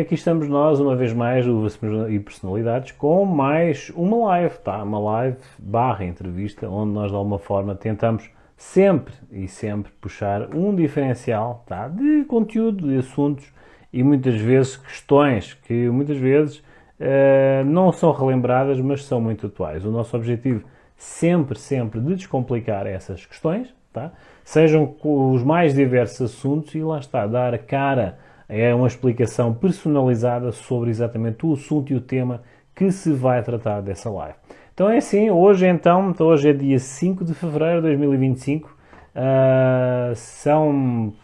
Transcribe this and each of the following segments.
Aqui estamos nós, uma vez mais, o e Personalidades, com mais uma live, tá? Uma live barra entrevista, onde nós de alguma forma tentamos sempre e sempre puxar um diferencial, tá? De conteúdo, de assuntos e muitas vezes questões que muitas vezes não são relembradas, mas são muito atuais. O nosso objetivo sempre de descomplicar essas questões, tá? Sejam os mais diversos assuntos e lá está, dar a cara é uma explicação personalizada sobre exatamente o assunto e o tema que se vai tratar dessa live. Então é assim, hoje é dia 5 de fevereiro de 2025, são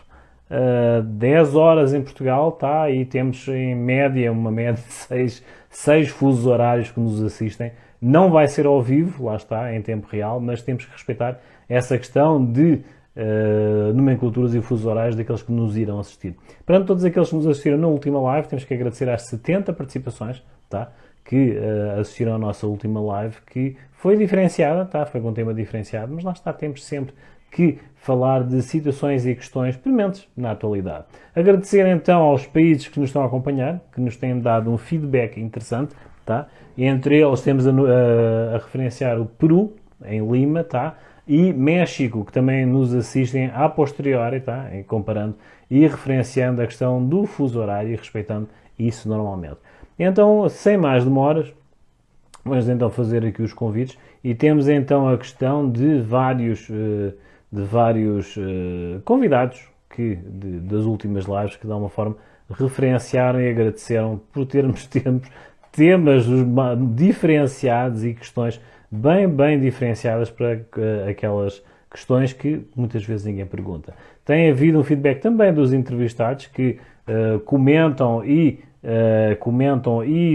10 horas em Portugal, tá? E temos em média, uma média de 6 fusos horários que nos assistem. Não vai ser ao vivo, lá está, em tempo real, mas temos que respeitar essa questão de nomenclaturas e fusos horários daqueles que nos irão assistir. Para todos aqueles que nos assistiram na última live, temos que agradecer às 70 participações, tá? Que assistiram à nossa última live, que foi diferenciada, tá? Foi com um tema diferenciado, mas lá está, temos sempre que falar de situações e questões prementes na atualidade. Agradecer então aos países que nos estão a acompanhar, que nos têm dado um feedback interessante, tá? E entre eles temos a referenciar o Peru, em Lima, tá? E México, que também nos assistem a posteriori, tá? Comparando e referenciando a questão do fuso horário e respeitando isso normalmente. Então, sem mais demoras, vamos então fazer aqui os convites e temos então a questão de vários convidados das últimas lives que de alguma forma referenciaram e agradeceram por termos temas diferenciados e questões bem diferenciadas para aquelas questões que muitas vezes ninguém pergunta. Tem havido um feedback também dos entrevistados que comentam e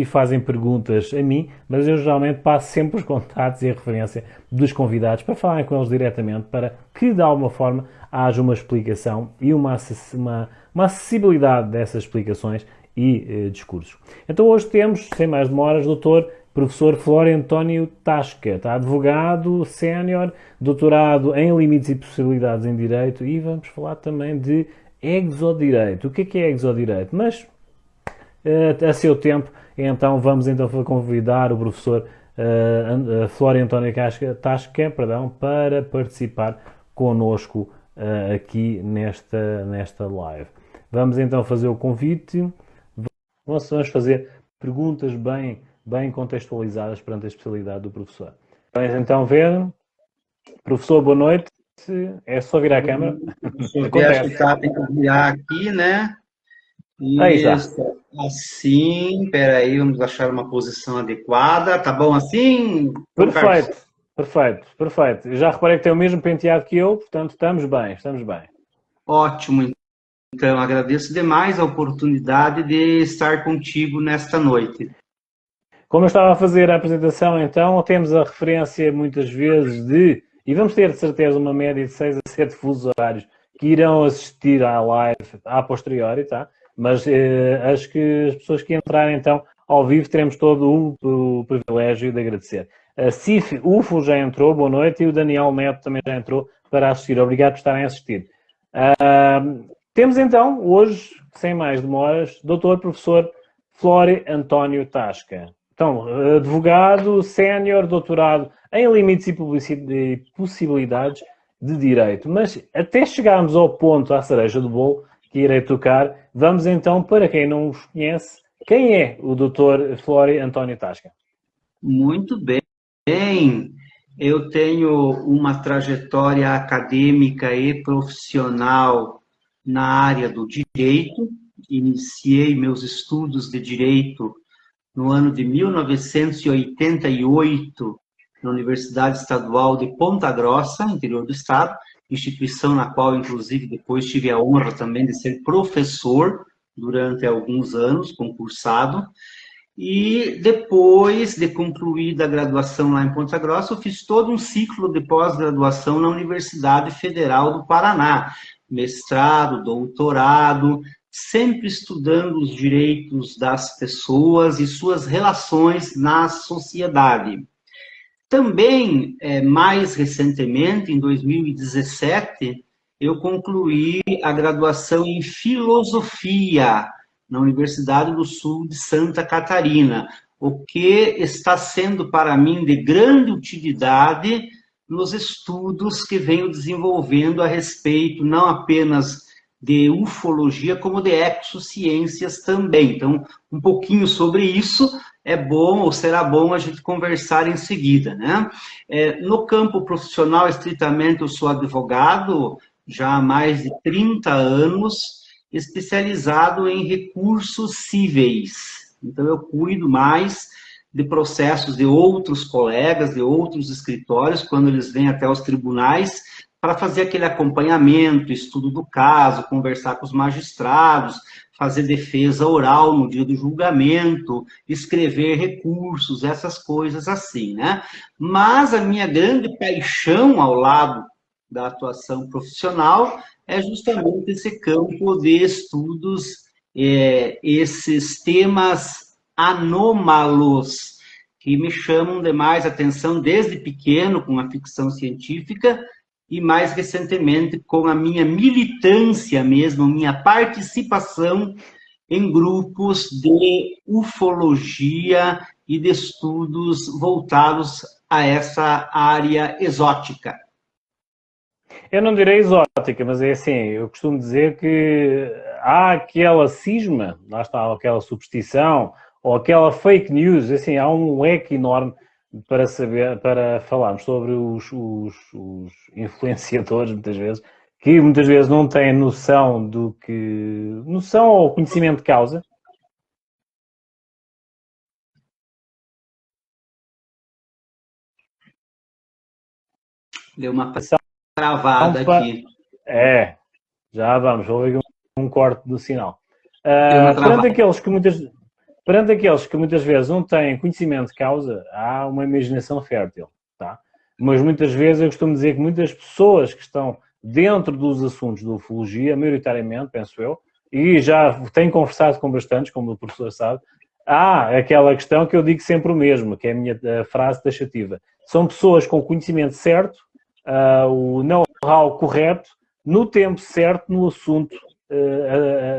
fazem perguntas a mim, mas eu geralmente passo sempre os contatos e a referência dos convidados para falarem com eles diretamente, para que de alguma forma haja uma explicação e uma acessibilidade dessas explicações e discursos. Então hoje temos, sem mais demoras, doutor professor Flório António Tasca, tá? Advogado sénior, doutorado em limites e possibilidades em Direito, e vamos falar também de exodireito. O que é exodireito? Mas a seu tempo, então vamos então convidar o professor Flório António Tasca, para participar connosco aqui nesta live. Vamos então fazer o convite. Vamos fazer perguntas bem contextualizadas perante a especialidade do professor. Vamos então ver. Professor, boa noite. É só virar a câmera. Acho que tem que virar aqui, né? Isso, assim, peraí, vamos achar uma posição adequada. Tá bom assim? Perfeito. Já reparei que tem o mesmo penteado que eu, portanto estamos bem. Ótimo, então agradeço demais a oportunidade de estar contigo nesta noite. Como eu estava a fazer a apresentação, então, temos a referência muitas vezes e vamos ter de certeza uma média de 6 a 7 fusos horários que irão assistir à live a posteriori, tá? Mas acho que as pessoas que entrarem então ao vivo teremos todo o privilégio de agradecer. A Cif UFO já entrou, boa noite, e o Daniel Neto também já entrou para assistir. Obrigado por estarem a assistir. Temos então, hoje, sem mais demoras, doutor professor Flório António Tasca. Então, advogado, sénior, doutorado em limites e possibilidades de direito. Mas até chegarmos ao ponto, à cereja do bolo, que irei tocar, vamos então, para quem não os conhece, quem é o doutor Flório António Tasca? Muito bem. Eu tenho uma trajetória acadêmica e profissional na área do direito. Iniciei meus estudos de direito no ano de 1988, na Universidade Estadual de Ponta Grossa, interior do estado, instituição na qual, inclusive, depois tive a honra também de ser professor durante alguns anos, concursado. E depois de concluída a graduação lá em Ponta Grossa, eu fiz todo um ciclo de pós-graduação na Universidade Federal do Paraná, mestrado, doutorado, sempre estudando os direitos das pessoas e suas relações na sociedade. Também, mais recentemente, em 2017, eu concluí a graduação em filosofia na Universidade do Sul de Santa Catarina, o que está sendo para mim de grande utilidade nos estudos que venho desenvolvendo a respeito não apenas de ufologia, como de exociências também. Então, um pouquinho sobre isso é bom, ou será bom a gente conversar em seguida, né? No campo profissional, estritamente, eu sou advogado, já há mais de 30 anos, especializado em recursos cíveis. Então, eu cuido mais de processos de outros colegas, de outros escritórios, quando eles vêm até os tribunais, para fazer aquele acompanhamento, estudo do caso, conversar com os magistrados, fazer defesa oral no dia do julgamento, escrever recursos, essas coisas assim, né? Mas a minha grande paixão ao lado da atuação profissional é justamente esse campo de estudos, esses temas anômalos, que me chamam demais atenção desde pequeno com a ficção científica e mais recentemente com a minha militância mesmo, minha participação em grupos de ufologia e de estudos voltados a essa área exótica. Eu não direi exótica, mas é assim, eu costumo dizer que há aquela cisma, lá está aquela superstição, ou aquela fake news, assim, há um leque enorme para saber, para falarmos sobre os influenciadores, que muitas vezes não têm noção noção ou conhecimento de causa. Deu uma travada aqui. Já vamos, vou ver um corte do sinal. Perante aqueles que muitas vezes não têm conhecimento de causa, há uma imaginação fértil, tá? Mas muitas vezes eu costumo dizer que muitas pessoas que estão dentro dos assuntos da ufologia, maioritariamente, penso eu, e já tenho conversado com bastantes, como o professor sabe, há aquela questão que eu digo sempre o mesmo, que é a minha frase taxativa. São pessoas com conhecimento certo, o know-how correto, no tempo certo, no assunto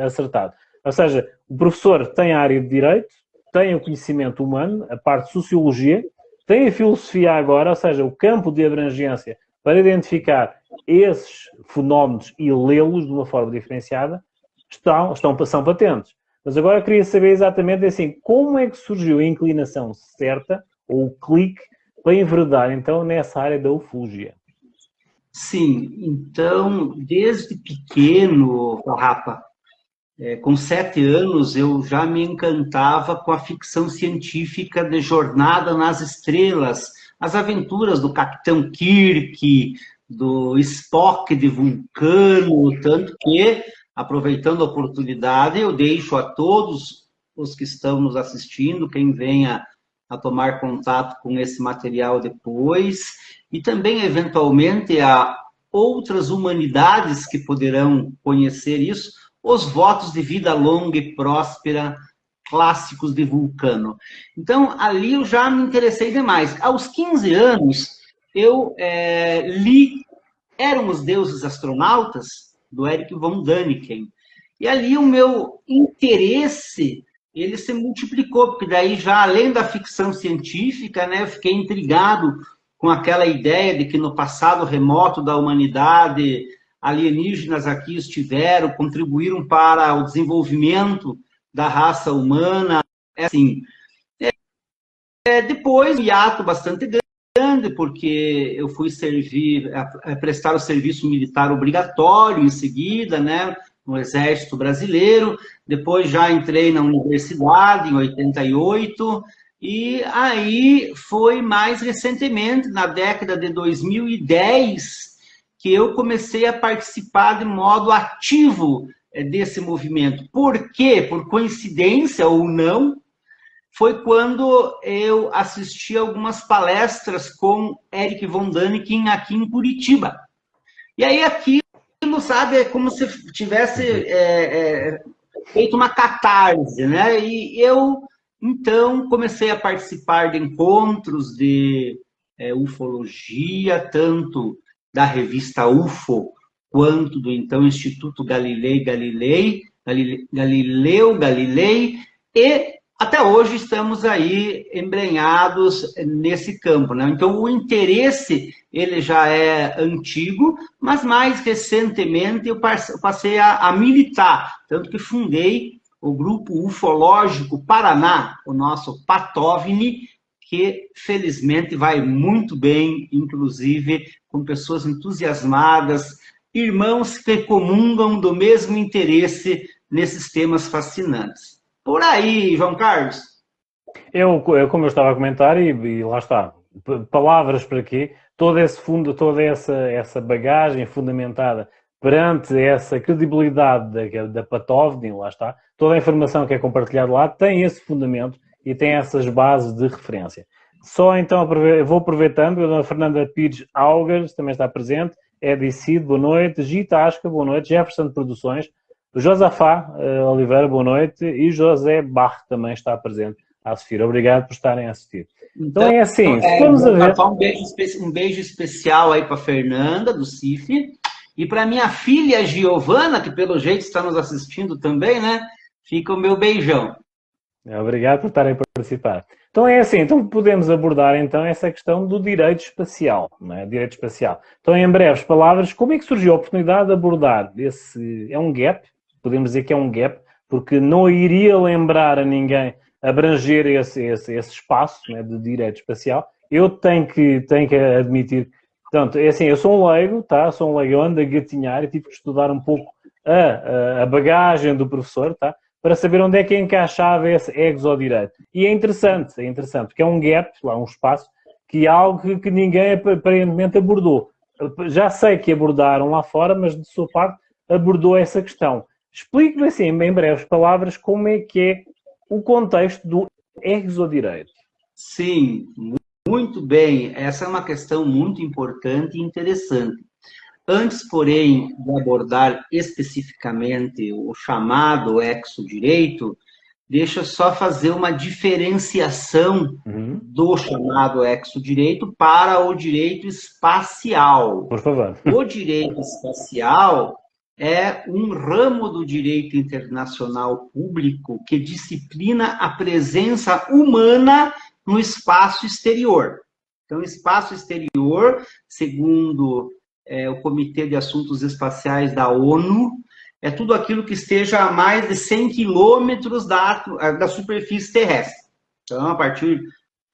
acertado. Ou seja, o professor tem a área de Direito, tem o conhecimento humano, a parte de Sociologia, tem a Filosofia agora, ou seja, o campo de abrangência para identificar esses fenómenos e lê-los de uma forma diferenciada, são patentes. Mas agora eu queria saber exatamente assim, como é que surgiu a inclinação certa, ou o clique, para enveredar então nessa área da ufologia? Sim, então, desde pequeno, Rapa, com 7 anos, eu já me encantava com a ficção científica de Jornada nas Estrelas, as aventuras do Capitão Kirk, do Spock de Vulcano, tanto que, aproveitando a oportunidade, eu deixo a todos os que estão nos assistindo, quem venha a tomar contato com esse material depois, e também, eventualmente, a outras humanidades que poderão conhecer isso, os votos de vida longa e próspera, clássicos de Vulcano. Então, ali eu já me interessei demais. Aos 15 anos, eu li Eram os Deuses Astronautas, do Erich von Däniken. E ali o meu interesse, ele se multiplicou, porque daí já, além da ficção científica, né, eu fiquei intrigado com aquela ideia de que no passado remoto da humanidade, alienígenas aqui estiveram, contribuíram para o desenvolvimento da raça humana. Assim, depois, um hiato bastante grande, porque eu fui prestar o serviço militar obrigatório em seguida, né, no Exército Brasileiro. Depois já entrei na universidade, em 88, e aí foi mais recentemente, na década de 2010, que eu comecei a participar de modo ativo desse movimento. Por quê? Por coincidência ou não, foi quando eu assisti algumas palestras com Erich von Däniken aqui em Curitiba. E aí aquilo, sabe, é como se tivesse feito uma catarse, né? E eu, então, comecei a participar de encontros de ufologia, tanto da revista UFO, quanto do então Instituto Galilei Galilei, Galileu Galilei, e até hoje estamos aí embrenhados nesse campo, né? Então, o interesse, ele já é antigo, mas mais recentemente eu passei a militar, tanto que fundei o Grupo Ufológico Paraná, o nosso PATOVNI, que felizmente vai muito bem, inclusive com pessoas entusiasmadas, irmãos que comungam do mesmo interesse nesses temas fascinantes. Por aí, João Carlos. Como eu estava a comentar, e lá está, palavras para quê? Todo esse fundo, toda essa bagagem fundamentada perante essa credibilidade da PATOVNI, lá está, toda a informação que é compartilhada lá tem esse fundamento e tem essas bases de referência. Só então, vou aproveitando, a dona Fernanda Pires Augas também está presente, Edi Cid, boa noite, Gita Asca, boa noite, Jefferson de Produções, Josafá Oliveira, boa noite, e José Barre também está presente a assistir. Obrigado por estarem a assistir. Então é assim, se formos a ver... Um beijo especial aí para Fernanda, do CIF, e para minha filha Giovana, que pelo jeito está nos assistindo também, né? Fica o meu beijão. Obrigado por estarem a participar. Então é assim, então podemos abordar então essa questão do direito espacial, não é? Direito espacial. Então, em breves palavras, como é que surgiu a oportunidade de abordar esse... É um gap, podemos dizer que é um gap, porque não iria lembrar a ninguém abranger esse espaço, né, de direito espacial. Eu tenho que admitir, portanto, é assim, eu sou um leigo, tá? Sou um leigo, eu ando a gatinhar e tive que estudar um pouco a bagagem do professor, tá? Para saber onde é que encaixava esse exodireito. E é interessante, porque é um gap, lá, um espaço, que é algo que ninguém aparentemente abordou. Já sei que abordaram lá fora, mas de sua parte abordou essa questão. Explique-me assim, em breves palavras, como é que é o contexto do exodireito. Sim, muito bem. Essa é uma questão muito importante e interessante. Antes, porém, de abordar especificamente o chamado exodireito, deixa eu só fazer uma diferenciação do chamado exodireito para o direito espacial. Por favor. O direito espacial é um ramo do direito internacional público que disciplina a presença humana no espaço exterior. Então, espaço exterior, segundo o Comitê de Assuntos Espaciais da ONU, é tudo aquilo que esteja a mais de 100 quilômetros da superfície terrestre. Então, a partir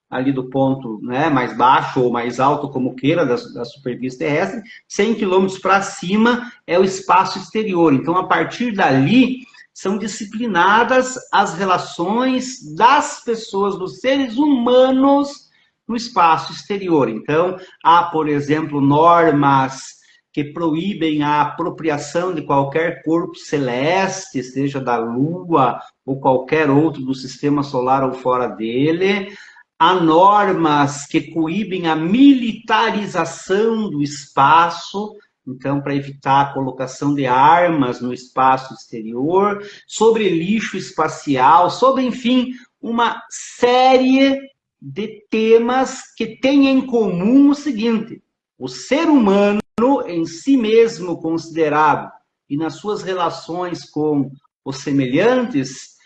ali do ponto, né, mais baixo ou mais alto, como queira, da superfície terrestre, 100 quilômetros para cima é o espaço exterior. Então, a partir dali, são disciplinadas as relações das pessoas, dos seres humanos, no espaço exterior. Então, há, por exemplo, normas que proíbem a apropriação de qualquer corpo celeste, seja da Lua ou qualquer outro do sistema solar ou fora dele. Há normas que coíbem a militarização do espaço, então, para evitar a colocação de armas no espaço exterior, sobre lixo espacial, sobre, enfim, uma série de temas que têm em comum o seguinte: o ser humano, em si mesmo considerado, e nas suas relações com os semelhantes,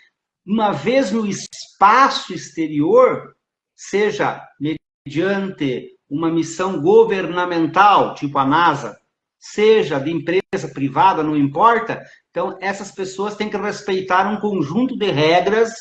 uma vez no espaço exterior, seja mediante uma missão governamental, tipo a NASA, seja de empresa privada, não importa, então essas pessoas têm que respeitar um conjunto de regras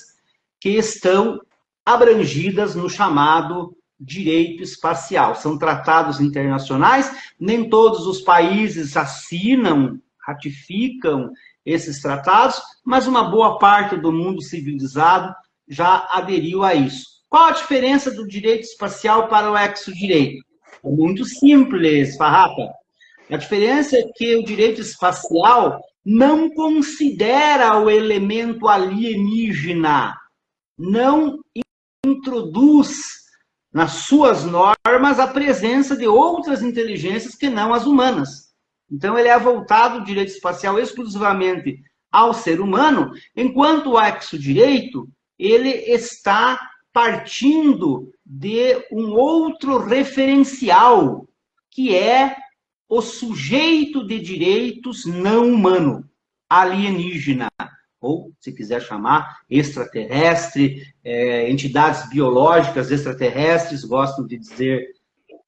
que estão abrangidas no chamado direito espacial. São tratados internacionais, nem todos os países assinam, ratificam esses tratados, mas uma boa parte do mundo civilizado já aderiu a isso. Qual a diferença do direito espacial para o exodireito? É muito simples, Farrapa. A diferença é que o direito espacial não considera o elemento alienígena, não introduz nas suas normas a presença de outras inteligências que não as humanas. Então, ele é voltado, o direito espacial, exclusivamente ao ser humano, enquanto o exodireito, ele está partindo de um outro referencial, que é o sujeito de direitos não humano, alienígena. ou, se quiser chamar, extraterrestre, entidades biológicas extraterrestres, gostam de dizer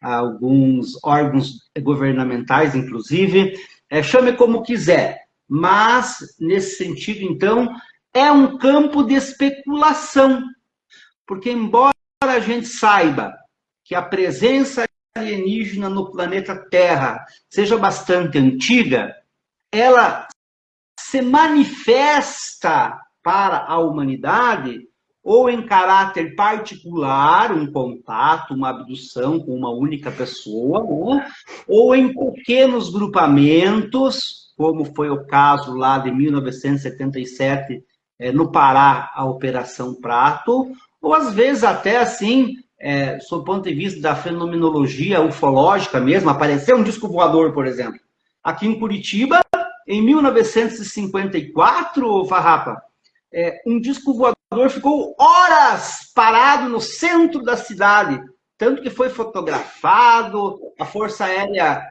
alguns órgãos governamentais, inclusive, chame como quiser, mas, nesse sentido, então, é um campo de especulação, porque embora a gente saiba que a presença alienígena no planeta Terra seja bastante antiga, ela se manifesta para a humanidade ou em caráter particular, um contato, uma abdução com uma única pessoa, né? Ou em pequenos grupamentos, como foi o caso lá de 1977, no Pará, a Operação Prato, ou às vezes até assim, sob o ponto de vista da fenomenologia ufológica mesmo, apareceu um disco voador, por exemplo. Aqui em Curitiba, em 1954, Farrapa, um disco voador ficou horas parado no centro da cidade, tanto que foi fotografado, a Força Aérea,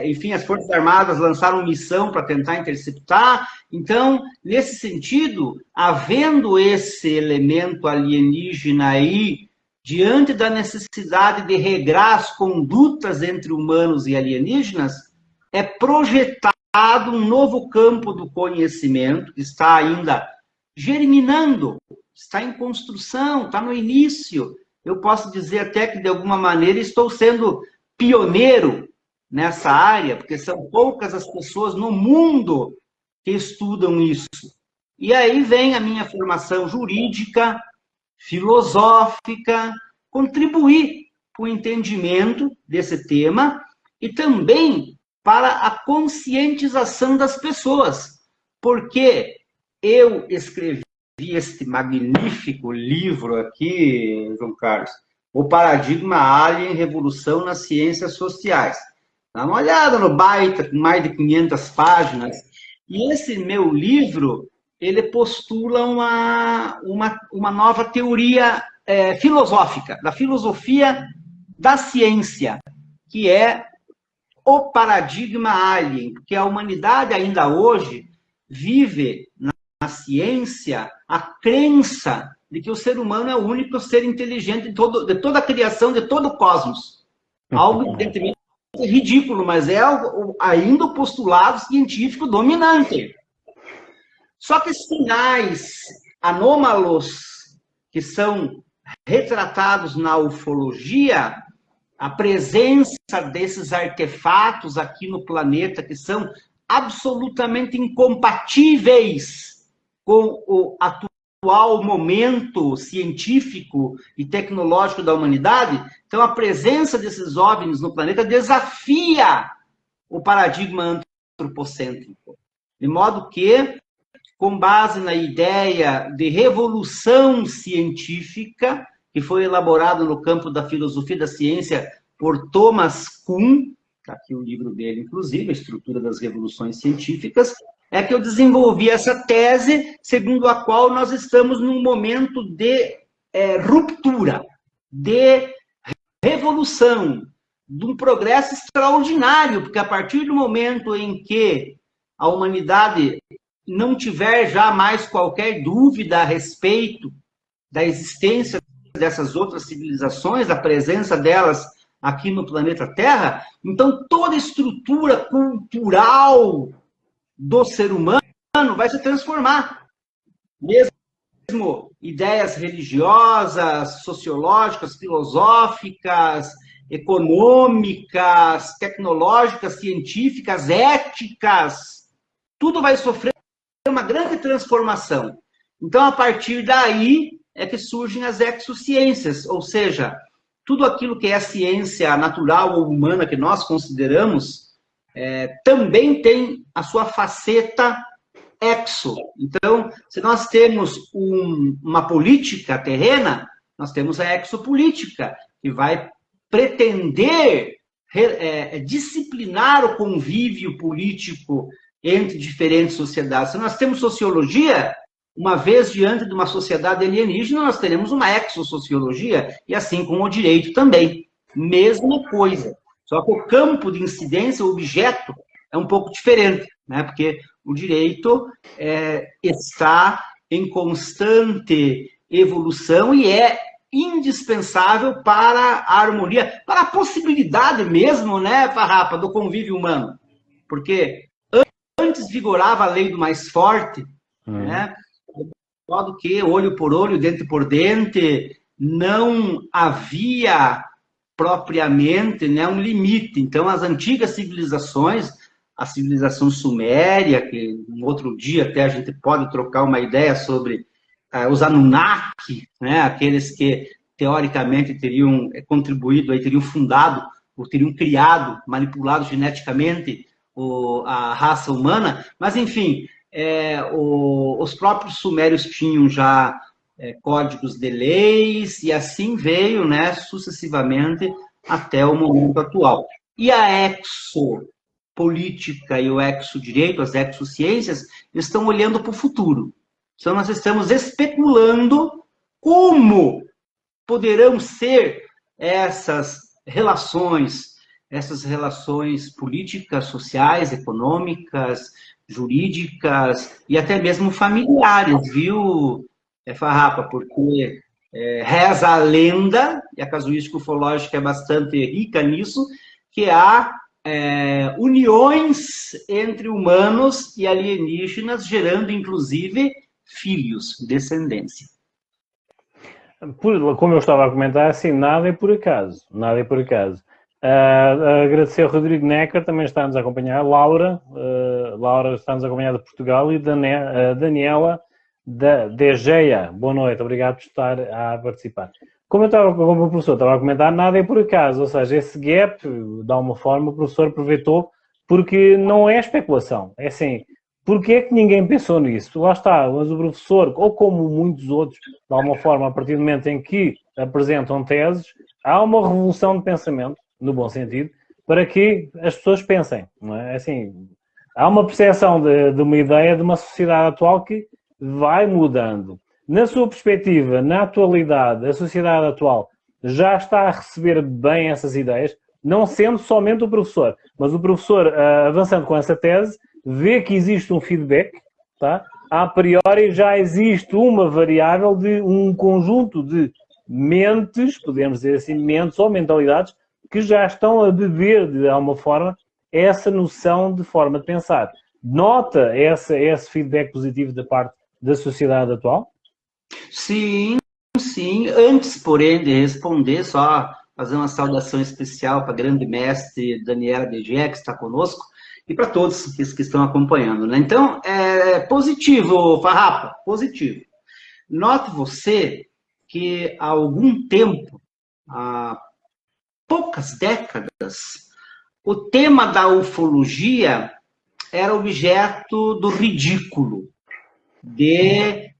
enfim, as Forças Armadas lançaram missão para tentar interceptar. Então, nesse sentido, havendo esse elemento alienígena aí, diante da necessidade de regrar as condutas entre humanos e alienígenas, é projetado um novo campo do conhecimento, que está ainda germinando, está em construção, está no início. Eu posso dizer até que, de alguma maneira, estou sendo pioneiro nessa área, porque são poucas as pessoas no mundo que estudam isso. E aí vem a minha formação jurídica, filosófica, contribuir para o entendimento desse tema e também para a conscientização das pessoas, porque eu escrevi este magnífico livro aqui, João Carlos, O Paradigma Alien, Revolução nas Ciências Sociais. Dá uma olhada no baita, com mais de 500 páginas. E esse meu livro, ele postula uma nova teoria filosófica, da filosofia da ciência, que é o paradigma alien, porque a humanidade ainda hoje vive na ciência a crença de que o ser humano é o único ser inteligente de toda a criação, de todo o cosmos. Algo, evidentemente, ridículo, mas é ainda o postulado científico dominante. Só que sinais anômalos que são retratados na ufologia, a presença desses artefatos aqui no planeta que são absolutamente incompatíveis com o atual momento científico e tecnológico da humanidade. Então, a presença desses OVNIs no planeta desafia o paradigma antropocêntrico. De modo que, com base na ideia de revolução científica, que foi elaborado no campo da filosofia da ciência por Thomas Kuhn, está aqui o livro dele, inclusive, A Estrutura das Revoluções Científicas, é que eu desenvolvi essa tese, segundo a qual nós estamos num momento de ruptura, de revolução, de um progresso extraordinário, porque a partir do momento em que a humanidade não tiver já mais qualquer dúvida a respeito da existência dessas outras civilizações, da presença delas aqui no planeta Terra, então toda a estrutura cultural do ser humano vai se transformar. Mesmo ideias religiosas, sociológicas, filosóficas, econômicas, tecnológicas, científicas, éticas, tudo vai sofrer uma grande transformação. Então, a partir daí é que surgem as exociências, ou seja, tudo aquilo que é a ciência natural ou humana que nós consideramos também tem a sua faceta exo. Então, se nós temos uma política terrena, nós temos a exopolítica, que vai pretender disciplinar o convívio político entre diferentes sociedades. Se nós temos sociologia, uma vez diante de uma sociedade alienígena, nós teremos uma exosociologia, e assim como o direito também. Mesma coisa. Só que o campo de incidência, o objeto, é um pouco diferente, né? Porque O direito está em constante evolução e é indispensável para a harmonia, para a possibilidade mesmo, né, Farrapa, do convívio humano. Porque antes vigorava a lei do mais forte, né? De modo que olho por olho, dente por dente, não havia propriamente, né, um limite. Então, as antigas civilizações, a civilização suméria, que um outro dia até a gente pode trocar uma ideia sobre os Anunnaki, né, aqueles que teoricamente teriam contribuído, teriam fundado, ou teriam criado, manipulado geneticamente a raça humana, mas enfim, os próprios sumérios tinham já códigos de leis, e assim veio, né, sucessivamente até o momento atual. E a exopolítica e o exodireito, as exociências, estão olhando para o futuro. Então, nós estamos especulando como poderão ser essas relações políticas, sociais, econômicas, jurídicas e até mesmo familiares, viu, Farrapa? Porque reza a lenda, e a casuística ufológica é bastante rica nisso, que há uniões entre humanos e alienígenas, gerando, inclusive, filhos, descendência. Como eu estava a comentar, assim, nada é por acaso. Nada é por acaso. Agradecer ao Rodrigo Necker, também está-nos a acompanhar. Laura está-nos a acompanhar de Portugal. E Daniela de Egeia. Boa noite, obrigado por estar a participar. Como o professor estava a comentar, nada é por acaso. Ou seja, esse gap, de alguma forma, o professor aproveitou, porque não é especulação. É assim, porque é que ninguém pensou nisso? Lá está, mas o professor, ou como muitos outros, de alguma forma, a partir do momento em que apresentam teses, há uma revolução de pensamento, no bom sentido, para que as pessoas pensem, não é? Assim, há uma percepção de uma ideia de uma sociedade atual que vai mudando. Na sua perspectiva, na atualidade, a sociedade atual já está a receber bem essas ideias, não sendo somente o professor, mas o professor, avançando com essa tese, vê que existe um feedback, tá? A priori já existe uma variável de um conjunto de mentes, podemos dizer assim, mentes ou mentalidades, que já estão a beber, de alguma forma, essa noção de forma de pensar. Nota esse feedback positivo da parte da sociedade atual? Sim, sim. Antes, porém, de responder, só fazer uma saudação especial para a grande mestre Daniela Degé, que está conosco, e para todos que estão acompanhando, né? Então, positivo, Farrapa, positivo. Note você que há algum tempo, há poucas décadas, o tema da ufologia era objeto do ridículo, de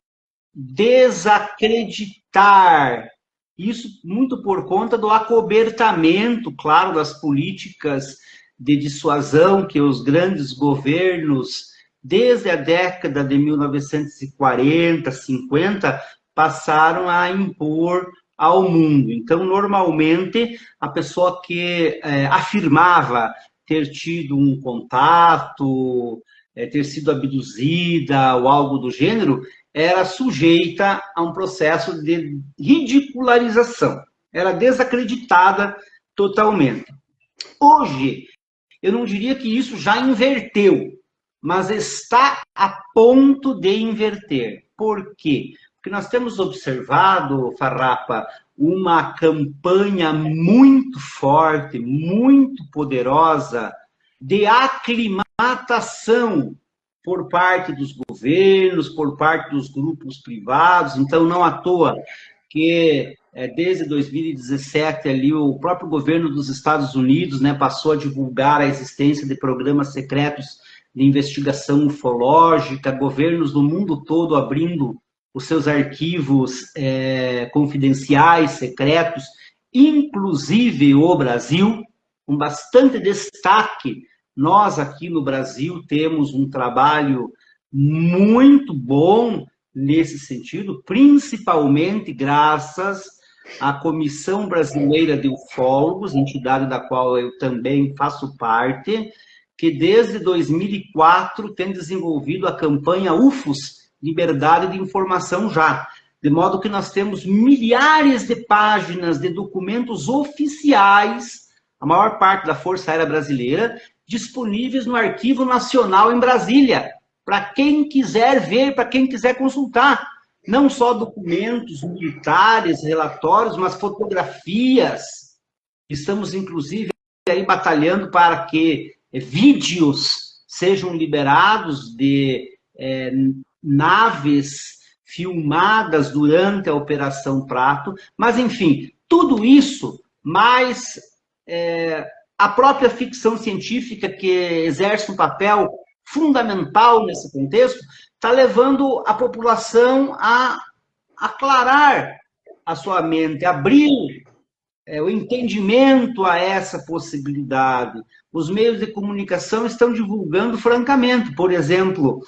desacreditar. Isso muito por conta do acobertamento, claro, das políticas de dissuasão que os grandes governos, desde a década de 1940, 50, passaram a impor ao mundo. Então, normalmente, a pessoa que afirmava ter tido um contato, ter sido abduzida ou algo do gênero, era sujeita a um processo de ridicularização. Era desacreditada totalmente. Hoje, eu não diria que isso já inverteu, mas está a ponto de inverter. Por quê? Porque nós temos observado, Farrapa, uma campanha muito forte, muito poderosa de aclimatação por parte dos governos, por parte dos grupos privados. Então, não à toa que desde 2017 ali o próprio governo dos Estados Unidos, né, passou a divulgar a existência de programas secretos de investigação ufológica, governos do mundo todo abrindo os seus arquivos confidenciais, secretos, inclusive o Brasil, com bastante destaque. Nós aqui no Brasil temos um trabalho muito bom nesse sentido, principalmente graças à Comissão Brasileira de Ufólogos, entidade da qual eu também faço parte, que desde 2004 tem desenvolvido a campanha UFOS, Liberdade de Informação Já, de modo que nós temos milhares de páginas de documentos oficiais, a maior parte da Força Aérea Brasileira, disponíveis no Arquivo Nacional em Brasília, para quem quiser ver, para quem quiser consultar. Não só documentos militares, relatórios, mas fotografias. Estamos, inclusive, aí batalhando para que vídeos sejam liberados de naves filmadas durante a Operação Prato. Mas, enfim, tudo isso, mais a própria ficção científica, que exerce um papel fundamental nesse contexto, está levando a população a aclarar a sua mente, abrir o entendimento a essa possibilidade. Os meios de comunicação estão divulgando francamente. Por exemplo,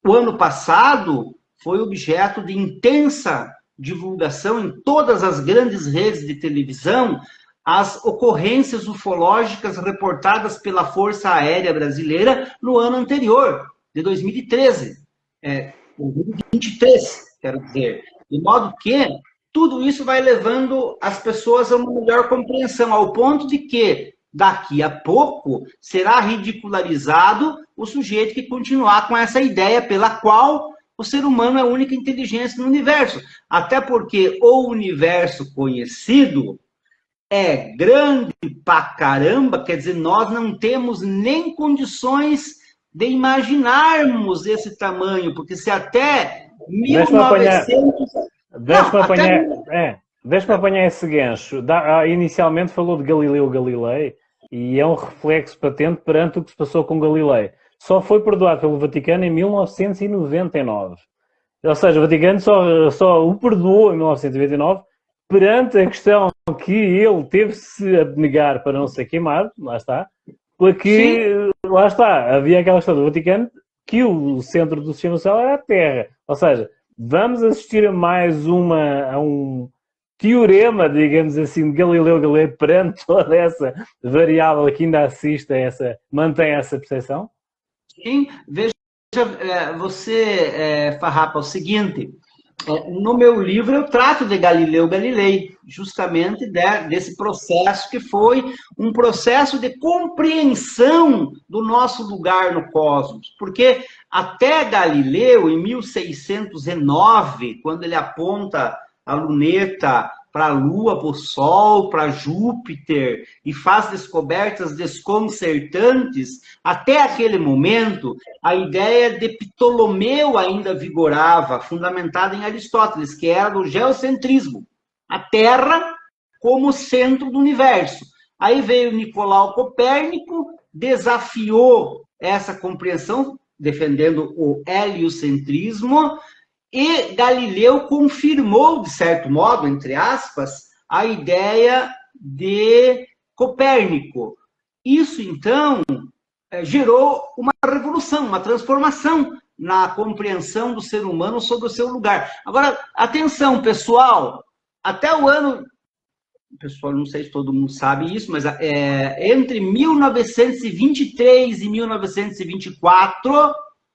o ano passado foi objeto de intensa divulgação em todas as grandes redes de televisão as ocorrências ufológicas reportadas pela Força Aérea Brasileira no ano anterior, de 2013, 2023, quero dizer. De modo que tudo isso vai levando as pessoas a uma melhor compreensão, ao ponto de que, daqui a pouco, será ridicularizado o sujeito que continuar com essa ideia pela qual o ser humano é a única inteligência no universo. Até porque o universo conhecido é grande pra caramba, quer dizer, nós não temos nem condições de imaginarmos esse tamanho, porque se até 1900... Deixa-me apanhar esse gancho. Inicialmente falou de Galileu Galilei, e é um reflexo patente perante o que se passou com Galilei. Só foi perdoado pelo Vaticano em 1999. Ou seja, o Vaticano só o perdoou em 1999 perante a questão que ele teve-se a negar para não ser queimado, lá está, porque, lá está, havia aquela questão do Vaticano que o centro do sistema solar era a Terra. Ou seja, vamos assistir a mais a um teorema, digamos assim, de Galileu Galilei perante toda essa variável que ainda assiste a mantém essa percepção? Sim, veja, você, Farrapa, o seguinte, no meu livro eu trato de Galileu Galilei, justamente desse processo que foi um processo de compreensão do nosso lugar no cosmos, porque até Galileu, em 1609, quando ele aponta a luneta para a Lua, para o Sol, para Júpiter, e faz descobertas desconcertantes, até aquele momento, a ideia de Ptolomeu ainda vigorava, fundamentada em Aristóteles, que era do geocentrismo, a Terra como centro do universo. Aí veio Nicolau Copérnico, desafiou essa compreensão, defendendo o heliocentrismo, e Galileu confirmou, de certo modo, entre aspas, a ideia de Copérnico. Isso, então, gerou uma revolução, uma transformação na compreensão do ser humano sobre o seu lugar. Agora, atenção, pessoal, até o ano... Pessoal, não sei se todo mundo sabe isso, mas entre 1923 e 1924,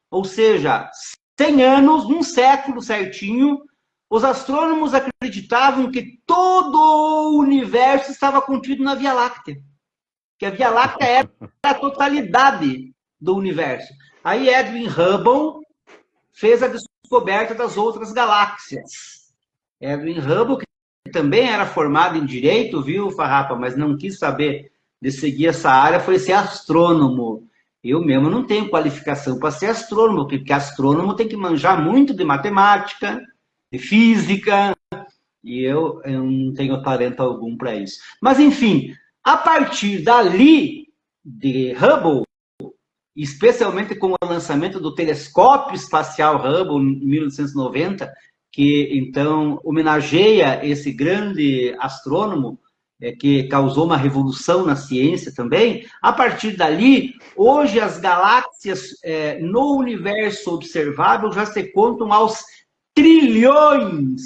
ou seja, 100 anos, um século certinho, os astrônomos acreditavam que todo o universo estava contido na Via Láctea. Que a Via Láctea era a totalidade do universo. Aí Edwin Hubble fez a descoberta das outras galáxias. Edwin Hubble, que também era formado em Direito, viu, Farrapa, mas não quis saber de seguir essa área, foi ser astrônomo. Eu mesmo não tenho qualificação para ser astrônomo, porque astrônomo tem que manjar muito de matemática, de física, e eu não tenho talento algum para isso. Mas, enfim, a partir dali, de Hubble, especialmente com o lançamento do telescópio espacial Hubble, em 1990, que, então, homenageia esse grande astrônomo, que causou uma revolução na ciência também, a partir dali, hoje as galáxias no universo observável já se contam aos trilhões,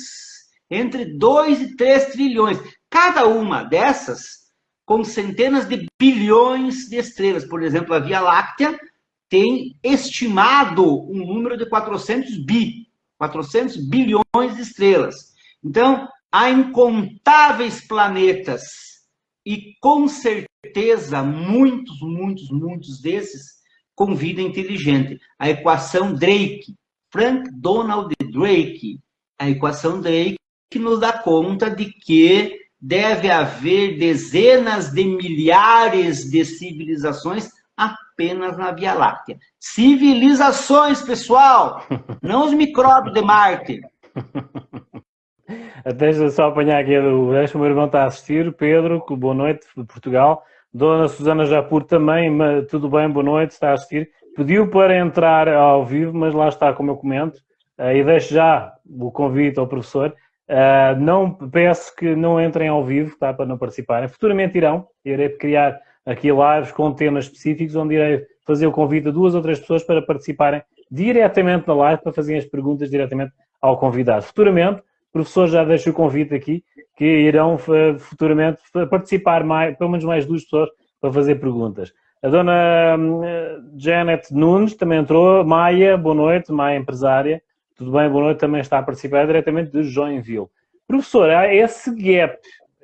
entre 2 e 3 trilhões. Cada uma dessas com centenas de bilhões de estrelas. Por exemplo, a Via Láctea tem estimado um número de 400 bilhões de estrelas. Então, há incontáveis planetas e, com certeza, muitos desses com vida inteligente. A equação Drake, Frank Donald Drake, a equação Drake nos dá conta de que deve haver dezenas de milhares de civilizações apenas na Via Láctea. Civilizações, pessoal! Não os micróbios de Marte. Deixa só apanhar aqui, o meu irmão está a assistir, Pedro, boa noite, de Portugal. Dona Susana Japur também, tudo bem, boa noite, está a assistir. Pediu para entrar ao vivo, mas lá está, como eu comento, e deixo já o convite ao professor. Não peço que não entrem ao vivo, tá, para não participarem. Futuramente irei criar aqui lives com temas específicos, onde irei fazer o convite a 2 ou 3 pessoas para participarem diretamente na live, para fazerem as perguntas diretamente ao convidado. Futuramente, o professor já deixa o convite aqui, que irão futuramente participar pelo menos mais 2 pessoas para fazer perguntas. A dona Janet Nunes também entrou. Maia, boa noite, Maia empresária. Tudo bem, boa noite, também está a participar diretamente de Joinville. Professor, há esse gap,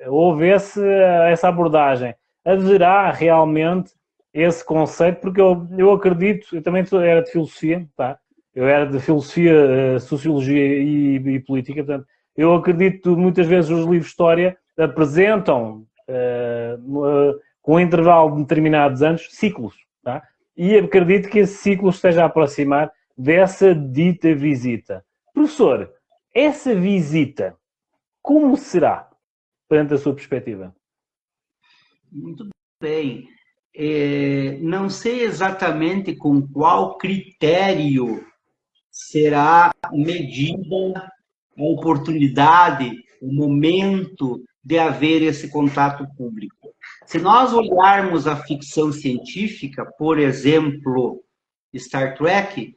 houve essa abordagem. Haverá realmente esse conceito? Porque eu acredito, eu também era de filosofia, tá? Eu era de filosofia, sociologia e política, portanto, eu acredito que muitas vezes os livros de história apresentam, com um intervalo de determinados anos, ciclos, tá? E acredito que esse ciclo esteja a aproximar dessa dita visita. Professor, essa visita, como será, perante a sua perspectiva? Muito bem. Não sei exatamente com qual critério será medida a oportunidade, o momento de haver esse contato público. Se nós olharmos a ficção científica, por exemplo, Star Trek,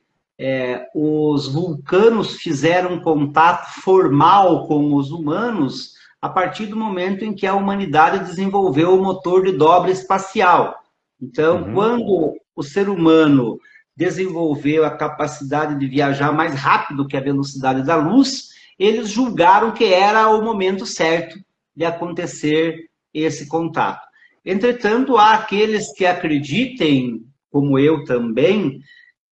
os vulcanos fizeram contato formal com os humanos a partir do momento em que a humanidade desenvolveu o motor de dobra espacial. Então, quando o ser humano desenvolveu a capacidade de viajar mais rápido que a velocidade da luz, eles julgaram que era o momento certo de acontecer esse contato. Entretanto, há aqueles que acreditem, como eu também,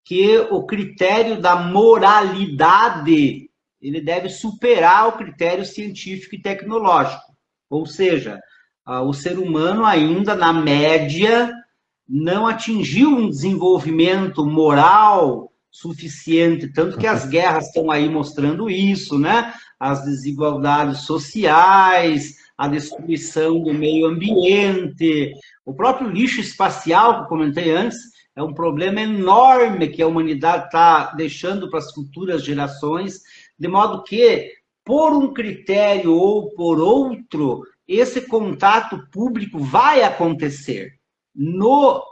que o critério da moralidade ele deve superar o critério científico e tecnológico. Ou seja, o ser humano ainda, na média, não atingiu um desenvolvimento moral suficiente, tanto que as guerras estão aí mostrando isso, né? As desigualdades sociais, a destruição do meio ambiente, o próprio lixo espacial, que eu comentei antes, é um problema enorme que a humanidade está deixando para as futuras gerações, de modo que, por um critério ou por outro, esse contato público vai acontecer. No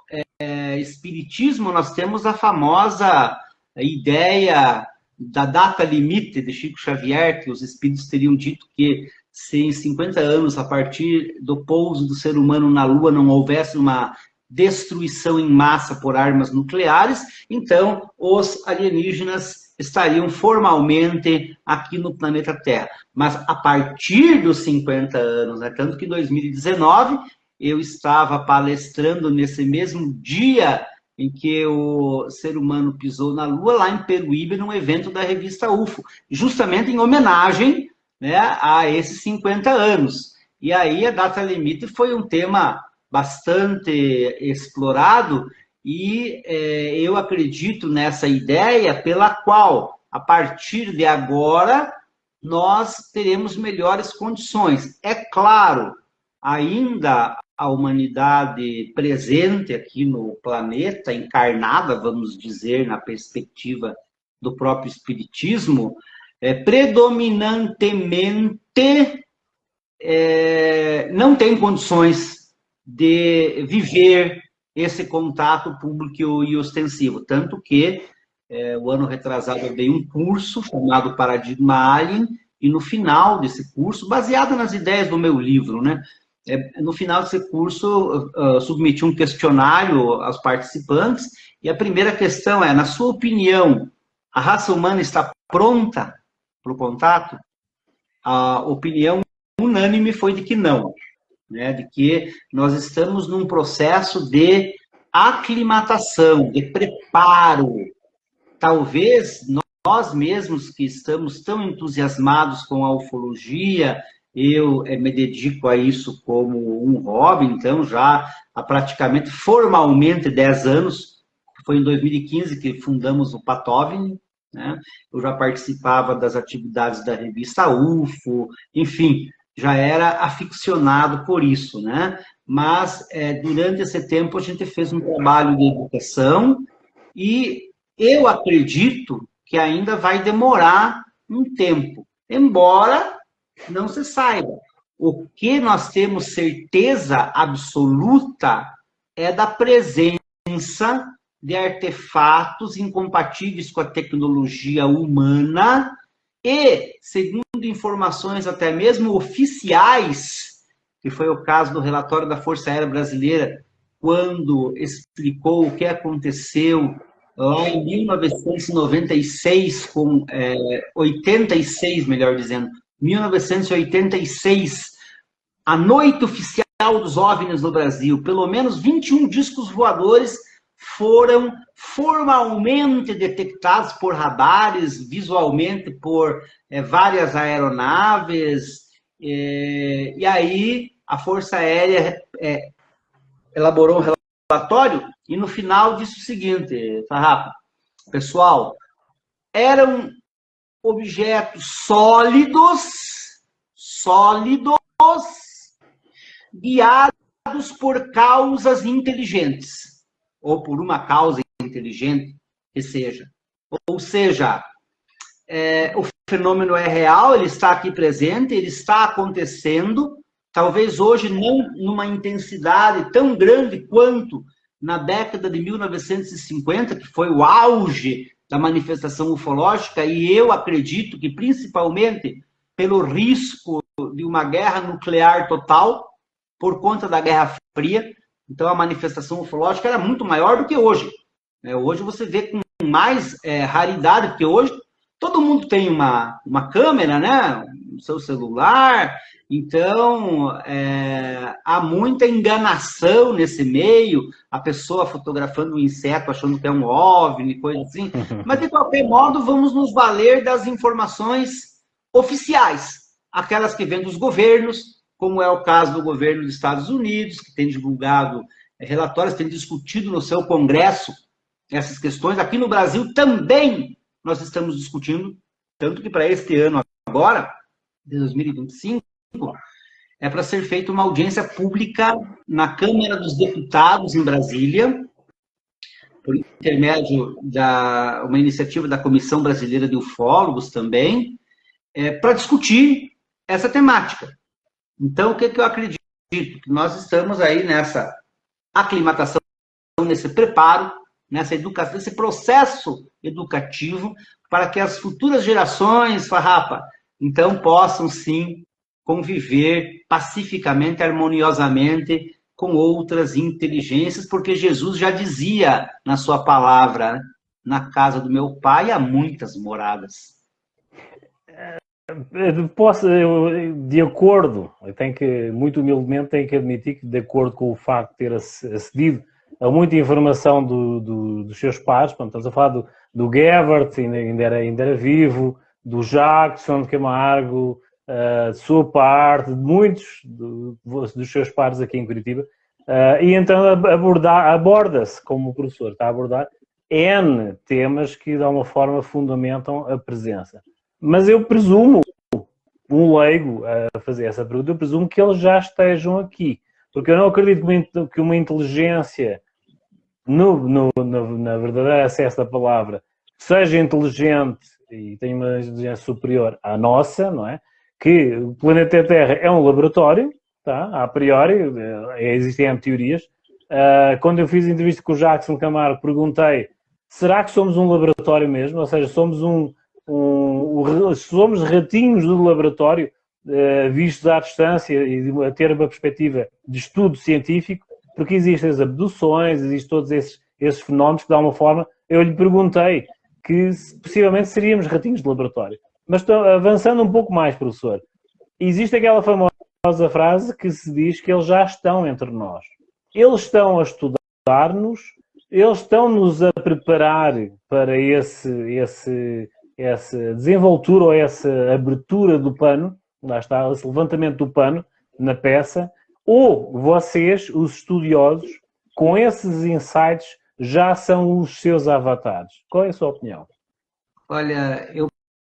Espiritismo, nós temos a famosa ideia da data limite de Chico Xavier, que os espíritos teriam dito que se em 50 anos, a partir do pouso do ser humano na Lua, não houvesse uma destruição em massa por armas nucleares, então os alienígenas estariam formalmente aqui no planeta Terra. Mas a partir dos 50 anos, né, tanto que em 2019 eu estava palestrando nesse mesmo dia em que o ser humano pisou na Lua, lá em Peruíbe, num evento da revista UFO, justamente em homenagem, né, a esses 50 anos. E aí a data limite foi um tema bastante explorado e eu acredito nessa ideia pela qual, a partir de agora, nós teremos melhores condições. É claro, ainda a humanidade presente aqui no planeta, encarnada, vamos dizer, na perspectiva do próprio Espiritismo, predominantemente não tem condições de viver esse contato público e ostensivo. Tanto que, o ano retrasado, eu dei um curso chamado Paradigma Alien, e no final desse curso, baseado nas ideias do meu livro, né, No final desse curso, submeti um questionário aos participantes, e a primeira questão é, na sua opinião, a raça humana está pronta para o contato? A opinião unânime foi de que não, né? De que nós estamos num processo de aclimatação, de preparo. Talvez nós mesmos que estamos tão entusiasmados com a ufologia, eu me dedico a isso como um hobby, então já há praticamente formalmente 10 anos, foi em 2015 que fundamos o Patovni, né? Eu já participava das atividades da revista UFO, enfim, já era aficionado por isso, né? Mas durante esse tempo a gente fez um trabalho de educação e eu acredito que ainda vai demorar um tempo, embora não se saiba. O que nós temos certeza absoluta é da presença de artefatos incompatíveis com a tecnologia humana e, segundo informações até mesmo oficiais, que foi o caso do relatório da Força Aérea Brasileira, quando explicou o que aconteceu lá em 1996, com 86, melhor dizendo, 1986, a noite oficial dos OVNIs no Brasil, pelo menos 21 discos voadores foram formalmente detectados por radares, visualmente por várias aeronaves, e aí a Força Aérea elaborou um relatório e no final disse o seguinte, Farrapa, pessoal, eram objetos sólidos, guiados por causas inteligentes, ou por uma causa inteligente que seja. Ou seja, o fenômeno é real, ele está aqui presente, ele está acontecendo, talvez hoje não numa intensidade tão grande quanto na década de 1950, que foi o auge da manifestação ufológica, e eu acredito que principalmente pelo risco de uma guerra nuclear total, por conta da Guerra Fria, então a manifestação ufológica era muito maior do que hoje. Hoje você vê com mais raridade, porque hoje todo mundo tem uma câmera, né? No seu celular, então há muita enganação nesse meio, a pessoa fotografando um inseto achando que é um OVNI, coisa assim, mas de qualquer modo vamos nos valer das informações oficiais, aquelas que vêm dos governos, como é o caso do governo dos Estados Unidos, que tem divulgado relatórios, tem discutido no seu Congresso essas questões. Aqui no Brasil também nós estamos discutindo, tanto que para este ano agora, de 2025, é para ser feita uma audiência pública na Câmara dos Deputados em Brasília, por intermédio de uma iniciativa da Comissão Brasileira de Ufólogos também, para discutir essa temática. Então, o que eu acredito? Que nós estamos aí nessa aclimatação, nesse preparo, nessa educação, nesse processo educativo, para que as futuras gerações, Farrapa, então possam sim conviver pacificamente, harmoniosamente com outras inteligências, porque Jesus já dizia na sua palavra, né? Na casa do meu pai há muitas moradas. De acordo, eu tenho que, muito humildemente, tenho que admitir que, de acordo com o facto de ter acedido a muita informação dos seus pares, portanto, estamos a falar do Gebert, ainda era vivo, do Jackson de Camargo, de sua parte, de muitos dos seus pares aqui em Curitiba, e então aborda-se, como o professor está a abordar, N temas que de alguma forma fundamentam a presença. Mas eu presumo, um leigo a fazer essa pergunta, eu presumo que eles já estejam aqui. Porque eu não acredito que uma inteligência, na verdadeira acesso da palavra, seja inteligente e tenha uma inteligência superior à nossa, não é? Que o planeta Terra é um laboratório, tá? A priori, existem teorias. Quando eu fiz a entrevista com o Jackson Camargo, perguntei, será que somos um laboratório mesmo? Ou seja, somos somos ratinhos do laboratório vistos à distância e a ter uma perspectiva de estudo científico, porque existem as abduções, existem todos esses fenómenos que, de alguma forma, eu lhe perguntei que possivelmente seríamos ratinhos de laboratório. Mas avançando um pouco mais, professor, existe aquela famosa frase que se diz que eles já estão entre nós. Eles estão a estudar-nos, eles estão-nos a preparar para essa desenvoltura ou essa abertura do pano, lá está, esse levantamento do pano na peça, ou vocês, os estudiosos, com esses insights, já são os seus avatares. Qual é a sua opinião? Olha, eu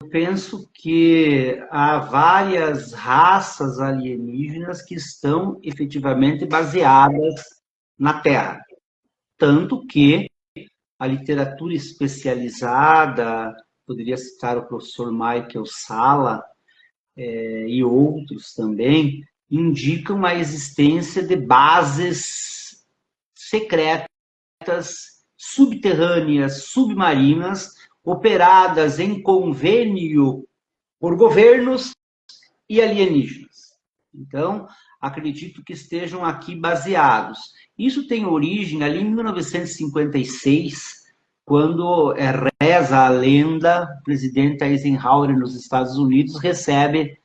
penso que há várias raças alienígenas que estão efetivamente baseadas na Terra. Tanto que a literatura especializada, poderia citar o professor Michael Salla e outros também, indicam a existência de bases secretas, subterrâneas, submarinas, operadas em convênio por governos e alienígenas. Então, acredito que estejam aqui baseados. Isso tem origem ali em 1956, quando reza a lenda, o presidente Eisenhower nos Estados Unidos recebe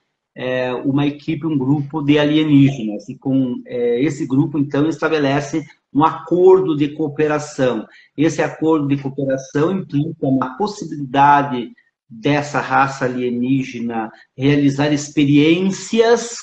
uma equipe, um grupo de alienígenas, e com esse grupo, então, estabelece um acordo de cooperação. Esse acordo de cooperação implica uma possibilidade dessa raça alienígena realizar experiências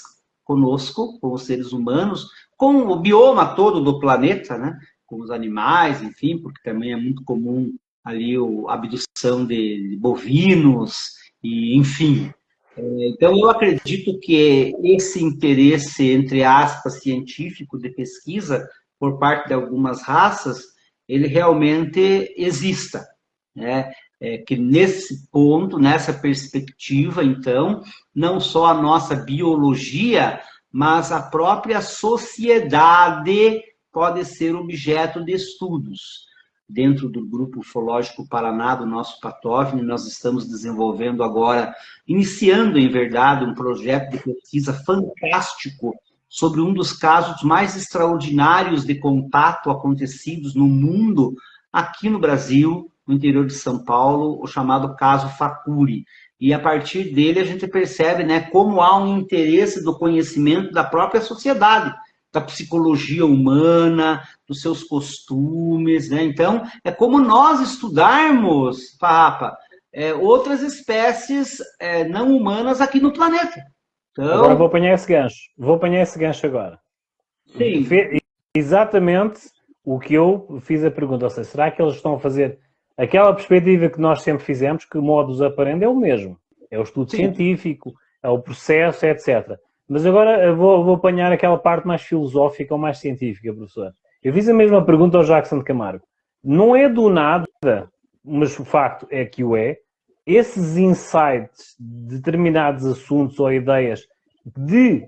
conosco, com os seres humanos, com o bioma todo do planeta, né? Com os animais, enfim, porque também é muito comum ali a abdução de bovinos, e enfim. Então, eu acredito que esse interesse, entre aspas, científico de pesquisa, por parte de algumas raças, ele realmente exista, né? Que nesse ponto, nessa perspectiva, então, não só a nossa biologia, mas a própria sociedade pode ser objeto de estudos. Dentro do Grupo Ufológico Paraná, do nosso patógeno, nós estamos desenvolvendo agora, iniciando, em verdade, um projeto de pesquisa fantástico sobre um dos casos mais extraordinários de contato acontecidos no mundo, aqui no Brasil, no interior de São Paulo, o chamado caso Facuri. E a partir dele a gente percebe, né, como há um interesse do conhecimento da própria sociedade, da psicologia humana, dos seus costumes, né? Então, é como nós estudarmos, Papa, outras espécies não humanas aqui no planeta. Então, agora vou apanhar esse gancho agora. Sim. Exatamente o que eu fiz a pergunta, ou seja, será que eles estão a fazer aquela perspectiva que nós sempre fizemos, que o modus operandi é o mesmo, é o estudo científico, é o processo, etc. Mas agora eu vou apanhar aquela parte mais filosófica ou mais científica, professor. Eu fiz a mesma pergunta ao Jackson de Camargo. Não é do nada, mas o facto é que o é, esses insights de determinados assuntos ou ideias de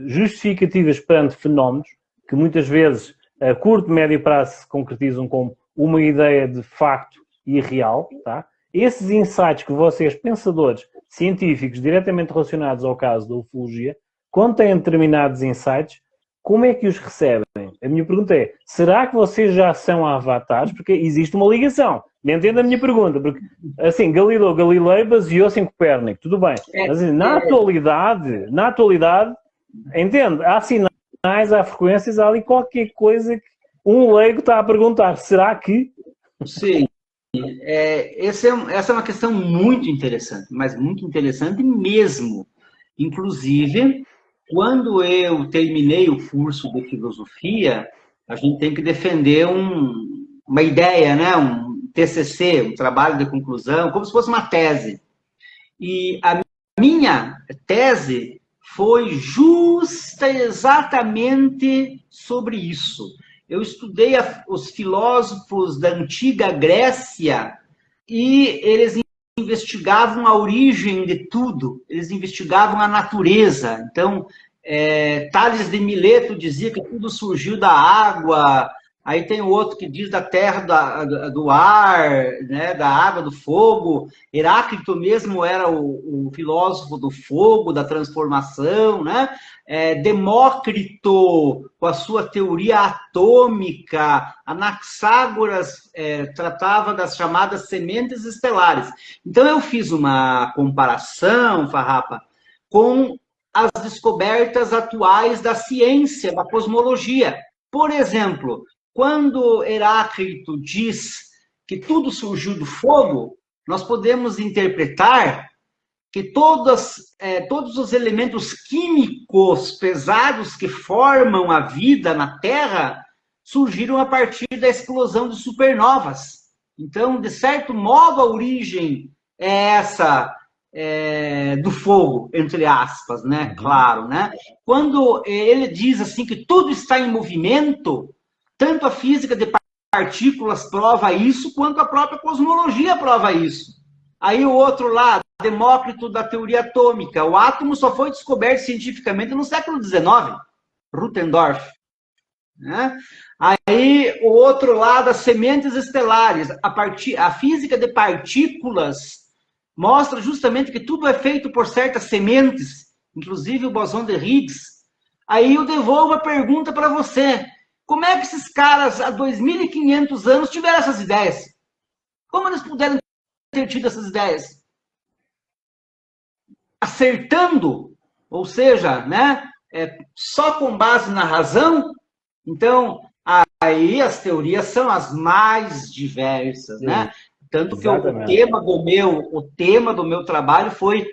justificativas perante fenómenos, que muitas vezes a curto e médio prazo se concretizam como uma ideia de facto e real, tá? Esses insights que vocês, pensadores científicos diretamente relacionados ao caso da ufologia, quando têm determinados insights, como é que os recebem? A minha pergunta é, será que vocês já são avatares? Porque existe uma ligação. Entenda a minha pergunta, porque, assim, Galileu Galilei baseou-se em Copérnico, tudo bem. Mas, na atualidade, entende? Há sinais, há frequências, há ali qualquer coisa que um leigo está a perguntar. Será que... Sim. Essa é uma questão muito interessante, mas muito interessante mesmo. Inclusive, quando eu terminei o curso de filosofia, a gente tem que defender uma ideia, né? Um TCC, um trabalho de conclusão, como se fosse uma tese. E a minha tese foi exatamente sobre isso. Eu estudei os filósofos da antiga Grécia e eles investigavam a origem de tudo, eles investigavam a natureza. Então, Tales de Mileto dizia que tudo surgiu da água, Aí tem o outro que diz da terra, do ar, né, da água, do fogo. Heráclito mesmo era o filósofo do fogo, da transformação, né? Demócrito, com a sua teoria atômica, Anaxágoras tratava das chamadas sementes estelares. Então eu fiz uma comparação, Farrapa, com as descobertas atuais da ciência, da cosmologia. Por exemplo, quando Heráclito diz que tudo surgiu do fogo, nós podemos interpretar que todos os elementos químicos pesados que formam a vida na Terra surgiram a partir da explosão de supernovas. Então, de certo modo, a origem é essa do fogo, entre aspas, né? Claro, né? Quando ele diz assim que tudo está em movimento, tanto a física de partículas prova isso, quanto a própria cosmologia prova isso. Aí o outro lado, Demócrito da teoria atômica. O átomo só foi descoberto cientificamente no século XIX, Ruthendorf. Né? Aí o outro lado, as sementes estelares. A física de partículas mostra justamente que tudo é feito por certas sementes, inclusive o bosão de Higgs. Aí eu devolvo a pergunta para você. Como é que esses caras, há 2.500 anos, tiveram essas ideias? Como eles puderam ter tido essas ideias? Acertando, ou seja, né, só com base na razão? Então, aí as teorias são as mais diversas, né? Tanto que o tema do meu trabalho foi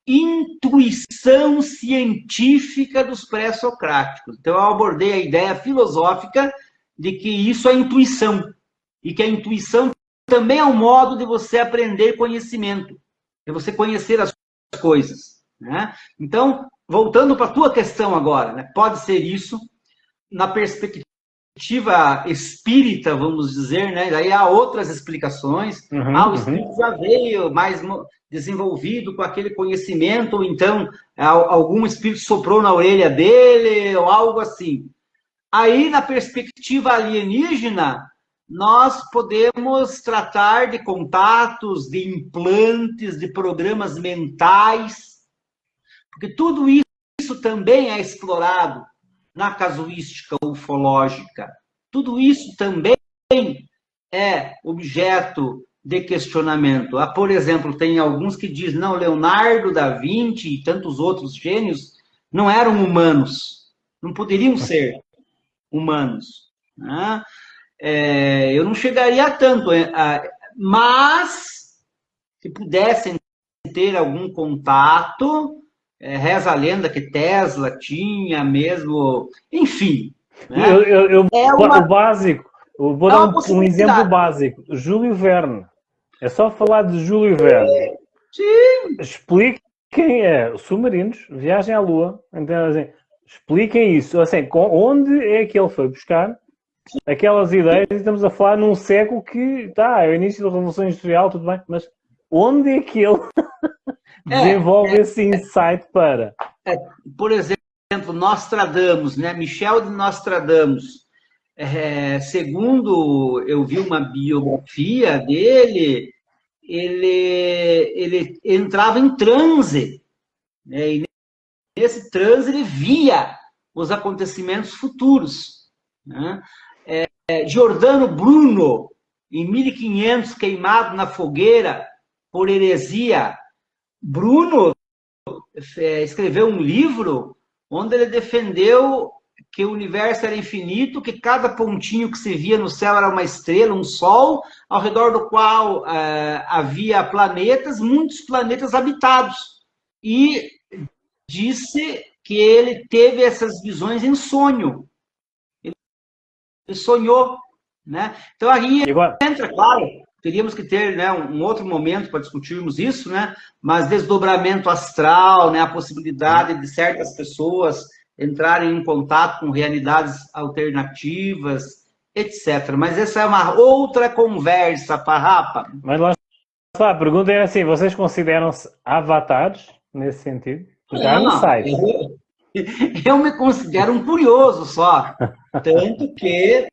intuição científica dos pré-socráticos. Então, eu abordei a ideia filosófica de que isso é intuição, e que a intuição também é um modo de você aprender conhecimento, de você conhecer as coisas. Né? Então, voltando para a tua questão agora, né? Pode ser isso, na perspectiva espírita, vamos dizer, né? Daí há outras explicações. O espírito já veio mais desenvolvido com aquele conhecimento, ou então algum espírito soprou na orelha dele, ou algo assim. Aí, na perspectiva alienígena, nós podemos tratar de contatos, de implantes, de programas mentais, porque tudo isso também é explorado na casuística ufológica. Tudo isso também é objeto de questionamento. Por exemplo, tem alguns que dizem, não, Leonardo da Vinci e tantos outros gênios não eram humanos, não poderiam ser humanos. Né? Eu não chegaria a tanto, mas se pudessem ter algum contato, reza a lenda que Tesla tinha mesmo, enfim. Né? O básico, vou dar um exemplo básico. Júlio Verne. É só falar de Júlio Verne. Sim. Expliquem, submarinos, viagem à Lua, então, assim, expliquem isso. Assim, onde é que ele foi buscar aquelas ideias? Estamos a falar num século que, é o início da Revolução Industrial, tudo bem, mas onde é que ele desenvolve esse insight para? Por exemplo, Nostradamus, né? Michel de Nostradamus. Segundo eu vi uma biografia dele, ele entrava em transe, né? E nesse transe ele via os acontecimentos futuros. Né? Giordano Bruno, em 1500, queimado na fogueira por heresia. Bruno escreveu um livro onde ele defendeu que o universo era infinito, que cada pontinho que se via no céu era uma estrela, um sol, ao redor do qual havia planetas, muitos planetas habitados. E disse que ele teve essas visões em sonho. Ele sonhou. Né? Então, aí entra, claro, teríamos que ter, né, um outro momento para discutirmos isso, né? Mas desdobramento astral, né, a possibilidade de certas pessoas entrarem em contato com realidades alternativas, etc. Mas essa é uma outra conversa, Farrapa. Mas lá está, a pergunta é assim, vocês consideram-se avatares nesse sentido? Porque há insights. Eu me considero um curioso só. Tanto que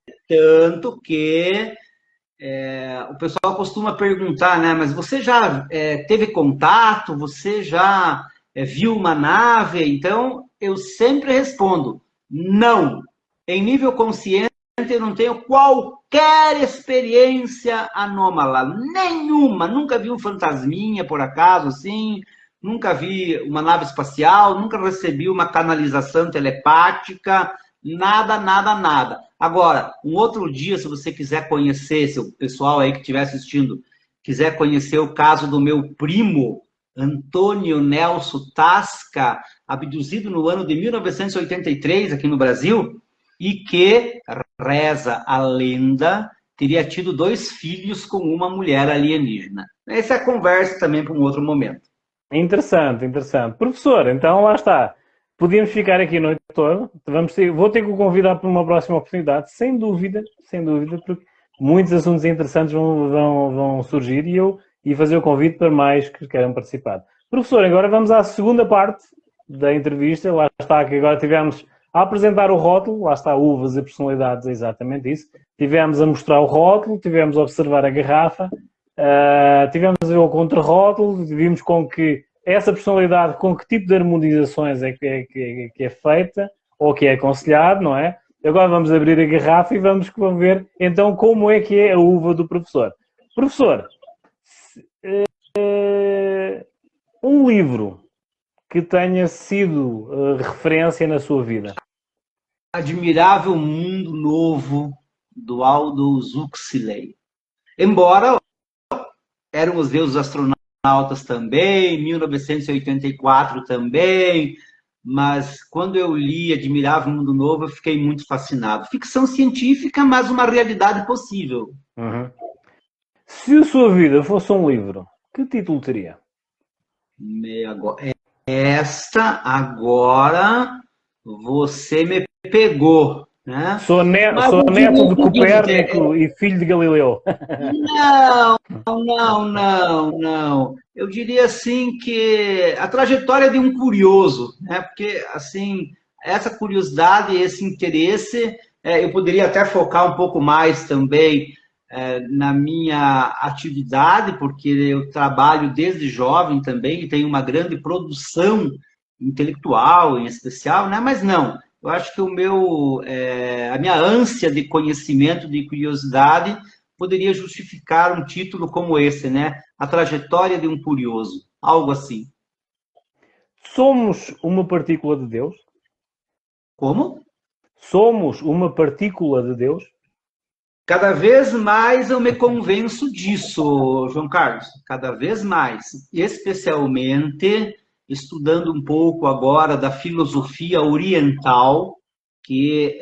o pessoal costuma perguntar, né? Mas você já teve contato? Você já viu uma nave? Então, eu sempre respondo, não. Em nível consciente, eu não tenho qualquer experiência anômala, nenhuma. Nunca vi um fantasminha, por acaso, assim. Nunca vi uma nave espacial, nunca recebi uma canalização telepática, nada, nada, nada. Agora, um outro dia, se você quiser conhecer, se o pessoal aí que estiver assistindo quiser conhecer o caso do meu primo, Antônio Nelson Tasca, abduzido no ano de 1983 aqui no Brasil, e que, reza a lenda, teria tido 2 filhos com uma mulher alienígena. Essa é a conversa também para um outro momento. Interessante, interessante. Professor, então lá está. Podíamos ficar aqui a noite toda. Vou ter que o convidar para uma próxima oportunidade, sem dúvida, porque muitos assuntos interessantes vão surgir e fazer o convite para mais que queiram participar. Professor, agora vamos à segunda parte da entrevista. Lá está, que agora tivemos a apresentar o rótulo, lá está, uvas e personalidades, é exatamente isso. Tivemos a mostrar o rótulo, tivemos a observar a garrafa, tivemos a ver o contra-rótulo, vimos com que essa personalidade, com que tipo de harmonizações é que é feita, ou que é aconselhado, não é? Agora vamos abrir a garrafa e vamos ver então como é que é a uva do professor. Professor, um livro que tenha sido referência na sua vida. Admirável Mundo Novo, do Aldous Huxley. Embora eram os deuses astronautas também, 1984 também, mas quando eu li Admirável Mundo Novo, eu fiquei muito fascinado. Ficção científica, mas uma realidade possível. Uhum. Se a sua vida fosse um livro, que título teria? Esta agora você me pegou, né? Sou neto de Copérnico e filho de Galileu. Não. Eu diria assim que a trajetória de um curioso, né? Porque assim, essa curiosidade, esse interesse, eu poderia até focar um pouco mais também na minha atividade, porque eu trabalho desde jovem também e tenho uma grande produção intelectual, em especial, né? Mas não. Eu acho que a minha ânsia de conhecimento, de curiosidade, poderia justificar um título como esse, né? A trajetória de um curioso, algo assim. Somos uma partícula de Deus? Como? Somos uma partícula de Deus? Cada vez mais eu me convenço disso, João Carlos. Cada vez mais. Especialmente estudando um pouco agora da filosofia oriental, que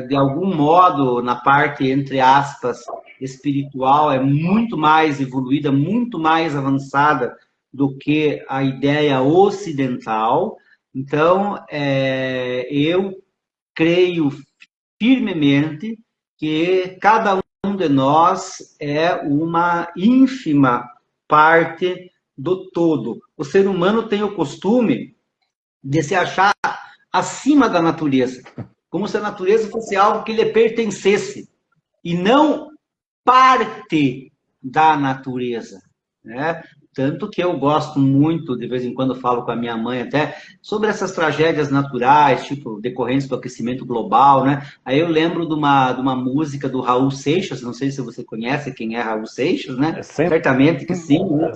de algum modo, na parte, entre aspas, espiritual, é muito mais evoluída, muito mais avançada do que a ideia ocidental. Então, eu creio firmemente que cada um de nós é uma ínfima parte do todo. O ser humano tem o costume de se achar acima da natureza, como se a natureza fosse algo que lhe pertencesse, e não parte da natureza, né? Tanto que eu gosto muito, de vez em quando eu falo com a minha mãe até, sobre essas tragédias naturais, tipo, decorrentes do aquecimento global, né? Aí eu lembro de uma música do Raul Seixas, não sei se você conhece quem é Raul Seixas, né? Certamente que sim, né?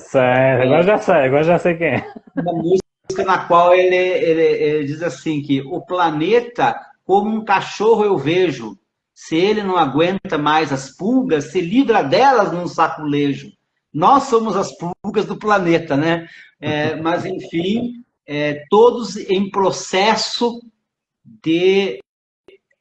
Agora já sei quem é. Uma música na qual ele diz assim, que o planeta, como um cachorro eu vejo, se ele não aguenta mais as pulgas, se livra delas num saculejo. Nós somos as pulgas do planeta, né? Mas, enfim, todos em processo de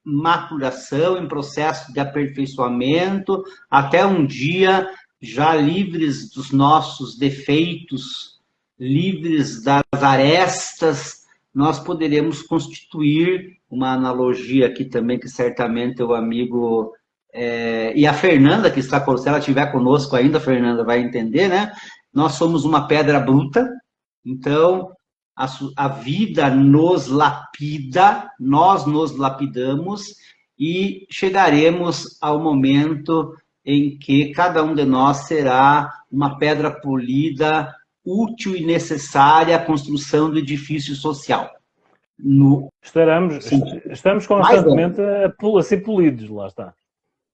maturação, em processo de aperfeiçoamento, até um dia já livres dos nossos defeitos, livres das arestas, nós poderemos constituir uma analogia aqui também, que certamente o amigo e a Fernanda, que está, se ela estiver conosco ainda, a Fernanda vai entender, né? Nós somos uma pedra bruta, então a vida nos lapida, nós nos lapidamos e chegaremos ao momento em que cada um de nós será uma pedra polida, útil e necessária à construção do edifício social. Estamos constantemente a ser polidos, lá está.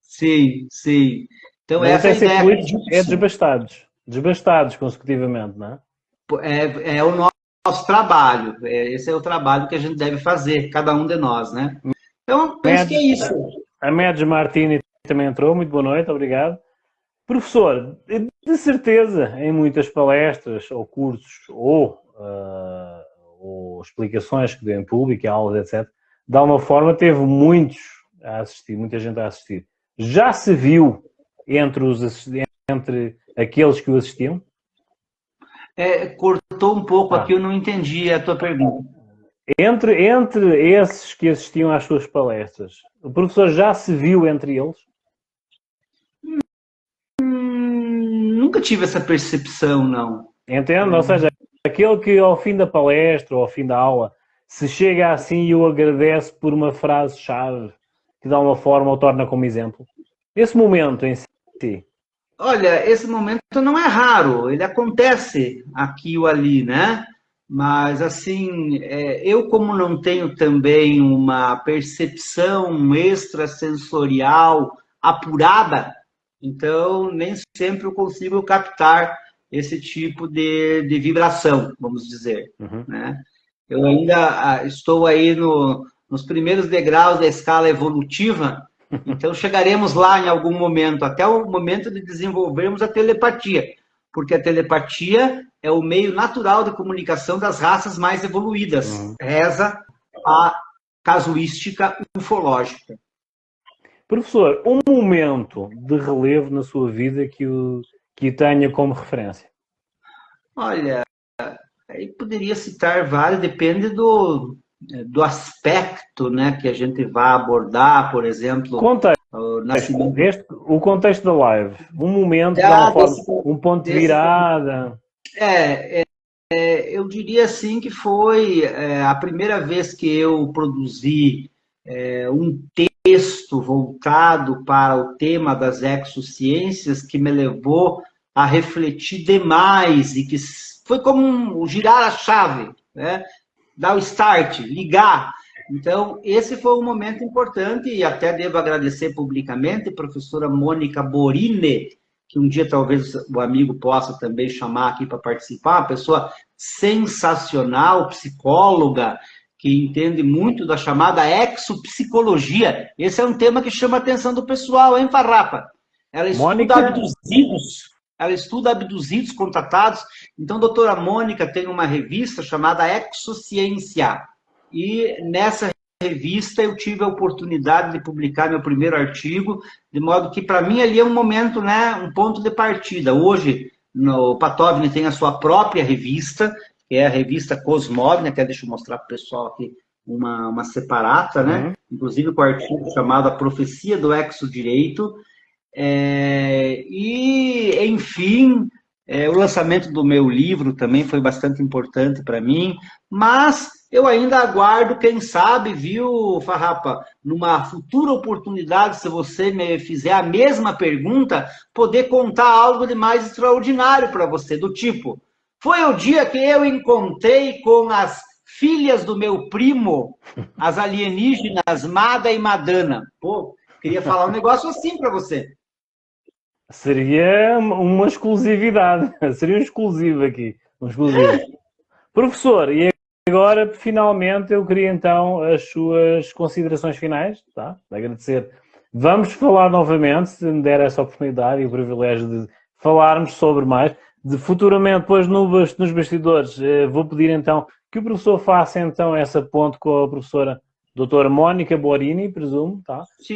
Sim, sim. Então, mas essa é a ideia. Polidos, é desbastados consecutivamente, não é? É o nosso trabalho, esse é o trabalho que a gente deve fazer, cada um de nós, né? Então, penso que é isso. A Médios Martini também entrou, muito boa noite, obrigado. Professor, de certeza, em muitas palestras, ou cursos, ou explicações que deu em público, aulas, etc., de alguma forma teve muita gente a assistir. Já se viu entre aqueles que o assistiam? Cortou um pouco aqui, eu não entendi a tua pergunta. Entre esses que assistiam às suas palestras, o professor já se viu entre eles? Nunca tive essa percepção, não. Entendo? Ou seja, aquele que ao fim da palestra ou ao fim da aula se chega assim e o agradece por uma frase-chave que de alguma forma o torna como exemplo. Esse momento em si. Olha, esse momento não é raro, ele acontece aqui ou ali, né? Mas, assim, eu como não tenho também uma percepção extrasensorial apurada, então nem sempre eu consigo captar esse tipo de vibração, vamos dizer, né? Eu ainda estou aí nos primeiros degraus da escala evolutiva, então chegaremos lá em algum momento, até o momento de desenvolvermos a telepatia, porque a telepatia é o meio natural de comunicação das raças mais evoluídas. Reza a casuística ufológica. Professor, um momento de relevo na sua vida que tenha como referência? Olha, aí poderia citar vários, depende do aspecto, né, que a gente vai abordar, por exemplo... O contexto da live, um momento, um ponto de virada... eu diria assim que foi a primeira vez que eu produzi um texto voltado para o tema das exociências que me levou a refletir demais e que foi como girar a chave, né? Dar o start, ligar. Então, esse foi um momento importante e até devo agradecer publicamente a professora Mônica Borini, que um dia talvez o amigo possa também chamar aqui para participar, uma pessoa sensacional, psicóloga, que entende muito da chamada exopsicologia. Esse é um tema que chama a atenção do pessoal, hein, Farrapa? Ela estuda abduzidos, contatados. Então, a doutora Mônica tem uma revista chamada Exociência. E nessa revista eu tive a oportunidade de publicar meu primeiro artigo, de modo que, para mim, ali é um momento, né, um ponto de partida. Hoje, o Patovni tem a sua própria revista, que é a revista Cosmovni, até deixa eu mostrar para o pessoal aqui uma separata, né? Inclusive com o artigo chamado A Profecia do Exodireito. E, enfim, o lançamento do meu livro também foi bastante importante para mim, mas eu ainda aguardo, quem sabe, viu, Farrapa, numa futura oportunidade, se você me fizer a mesma pergunta, poder contar algo de mais extraordinário para você, do tipo, foi o dia que eu encontrei com as filhas do meu primo, as alienígenas Mada e Madana. Pô, queria falar um negócio assim para você. Seria uma exclusividade, seria um exclusivo aqui, um exclusivo. Professor, e agora, finalmente, eu queria então as suas considerações finais, tá? Agradecer. Vamos falar novamente, se me der essa oportunidade e o privilégio de falarmos sobre mais. Futuramente, depois nos bastidores, vou pedir então que o professor faça então essa ponte com a professora doutora Mônica Borini, presumo, tá? Sim.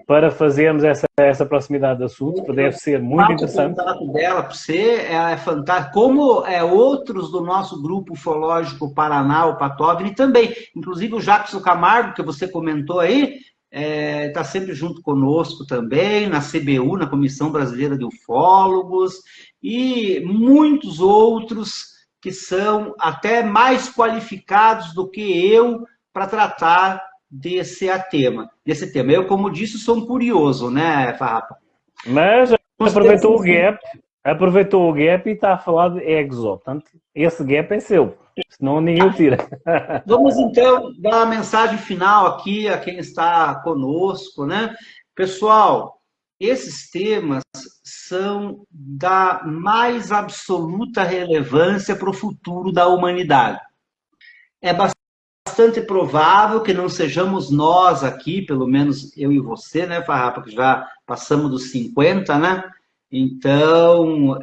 Para fazermos essa proximidade de assunto, que deve ser muito interessante. O contato dela para você é fantástico, como outros do nosso grupo ufológico Paraná, o Patovni, também. Inclusive o Jackson Camargo, que você comentou aí, está sempre junto conosco também, na CBU, na Comissão Brasileira de Ufólogos, e muitos outros que são até mais qualificados do que eu para tratar desse tema. Eu, como disse, sou um curioso, né, Farrapa? Mas aproveitou o gap e está a falar de exo. Portanto, esse gap é seu, senão ninguém o tira. Vamos, então, dar uma mensagem final aqui a quem está conosco, né? Pessoal, esses temas são da mais absoluta relevância para o futuro da humanidade. É bastante provável que não sejamos nós aqui, pelo menos eu e você, né, Farrapa, que já passamos dos 50, né? Então,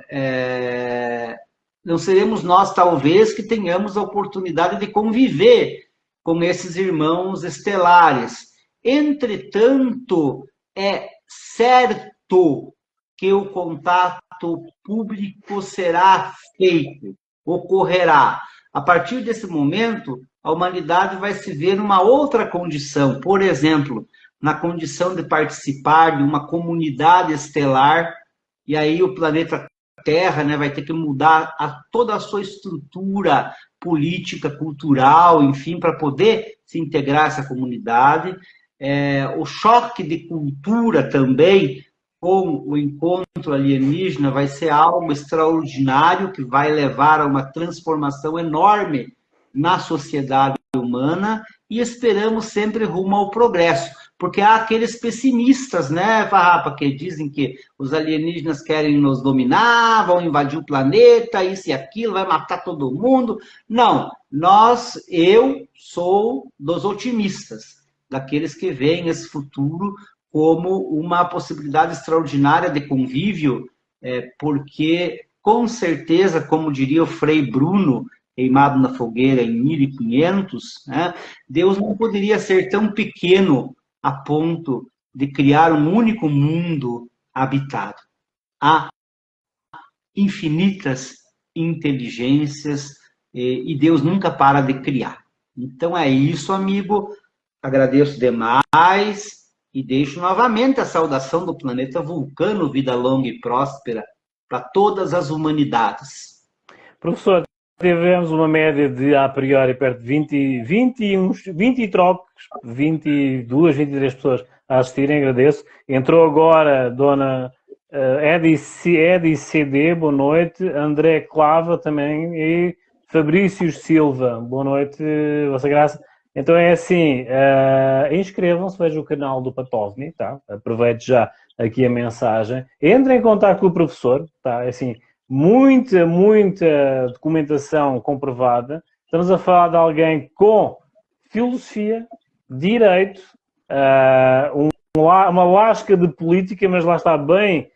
não seremos nós, talvez, que tenhamos a oportunidade de conviver com esses irmãos estelares. Entretanto, é certo que o contato público será feito, ocorrerá. A partir desse momento, a humanidade vai se ver numa outra condição, por exemplo, na condição de participar de uma comunidade estelar, e aí o planeta Terra, né, vai ter que mudar toda a sua estrutura política, cultural, enfim, para poder se integrar a essa comunidade. O choque de cultura também, com o encontro alienígena, vai ser algo extraordinário, que vai levar a uma transformação enorme na sociedade humana, e esperamos sempre rumo ao progresso. Porque há aqueles pessimistas, né, Farrapa, que dizem que os alienígenas querem nos dominar, vão invadir o planeta, isso e aquilo, vai matar todo mundo. Não, eu sou dos otimistas, daqueles que veem esse futuro como uma possibilidade extraordinária de convívio, porque, com certeza, como diria o Frei Bruno, queimado na fogueira em 1500, né, Deus não poderia ser tão pequeno a ponto de criar um único mundo habitado. Há infinitas inteligências e Deus nunca para de criar. Então é isso, amigo. Agradeço demais e deixo novamente a saudação do planeta Vulcano, vida longa e próspera, para todas as humanidades. Professor, tivemos uma média de, a priori, perto de 20 e trocos, 22, 23 pessoas a assistirem, agradeço. Entrou agora a dona Edi CD, boa noite, André Clava também e Fabrício Silva, boa noite, Vossa Graça. Então é assim, inscrevam-se, vejam o canal do Patovni, tá? Aproveite já aqui a mensagem. Entrem em contato com o professor, tá? É assim, muita documentação comprovada. Estamos a falar de alguém com filosofia, direito, uma lasca de política, mas lá está bem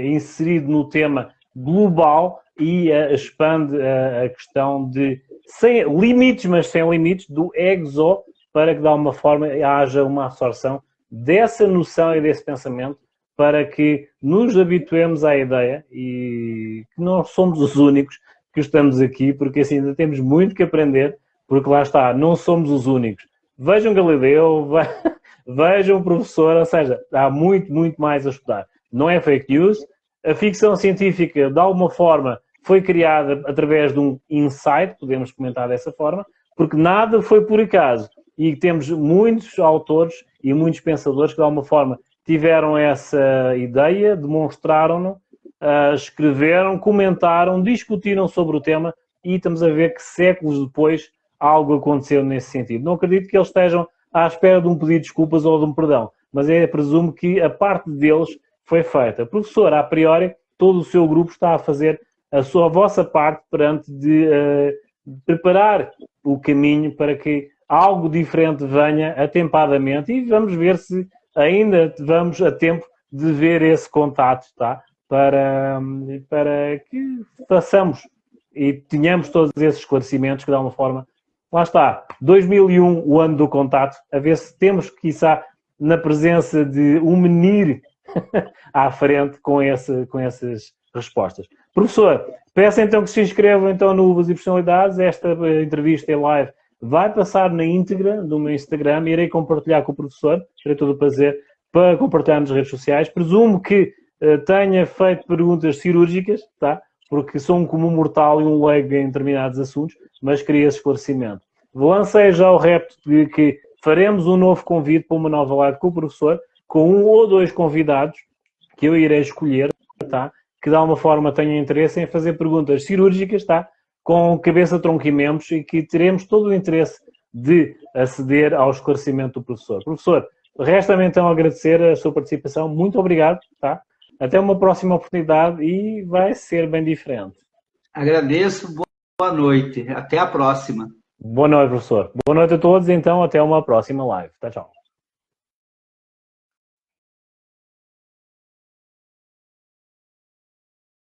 inserido no tema global e expande a questão de sem limites, mas sem limites, do exo, para que de alguma forma haja uma absorção dessa noção e desse pensamento, para que nos habituemos à ideia e que não somos os únicos que estamos aqui, porque assim ainda temos muito que aprender, porque lá está, não somos os únicos. Vejam Galileu, vejam o professor, ou seja, há muito mais a estudar. Não é fake news, a ficção científica, de alguma forma, foi criada através de um insight, podemos comentar dessa forma, porque nada foi por acaso. E temos muitos autores e muitos pensadores que, de alguma forma, tiveram essa ideia, demonstraram-no, escreveram, comentaram, discutiram sobre o tema e estamos a ver que séculos depois algo aconteceu nesse sentido. Não acredito que eles estejam à espera de um pedido de desculpas ou de um perdão, mas presumo que a parte deles foi feita. Professor, a priori, todo o seu grupo está a fazer a vossa parte perante de preparar o caminho para que algo diferente venha atempadamente e vamos ver se ainda vamos a tempo de ver esse contato, tá? Para que façamos e tenhamos todos esses esclarecimentos que, de alguma forma, lá está, 2001, o ano do contato, a ver se temos, quiçá, na presença de um menir à frente com essas respostas. Professor, peço então que se inscrevam então no Uvas e Personalidades. Esta entrevista em live vai passar na íntegra do meu Instagram, irei compartilhar com o professor, terei todo o prazer para compartilhar nas redes sociais. Presumo que tenha feito perguntas cirúrgicas, tá? porque sou um comum mortal e um leigo em determinados assuntos, mas queria esse esclarecimento. Lancei já o repto de que faremos um novo convite para uma nova live com o professor, com 1 ou 2 convidados que eu irei escolher, tá? Que de alguma forma tenham interesse em fazer perguntas cirúrgicas, tá? Com cabeça, tronco e membros, e que teremos todo o interesse de aceder ao esclarecimento do professor. Professor, resta-me então agradecer a sua participação. Muito obrigado, tá? Até uma próxima oportunidade e vai ser bem diferente. Agradeço, boa noite. Até a próxima. Boa noite, professor. Boa noite a todos, então até uma próxima live. Tchau, tchau.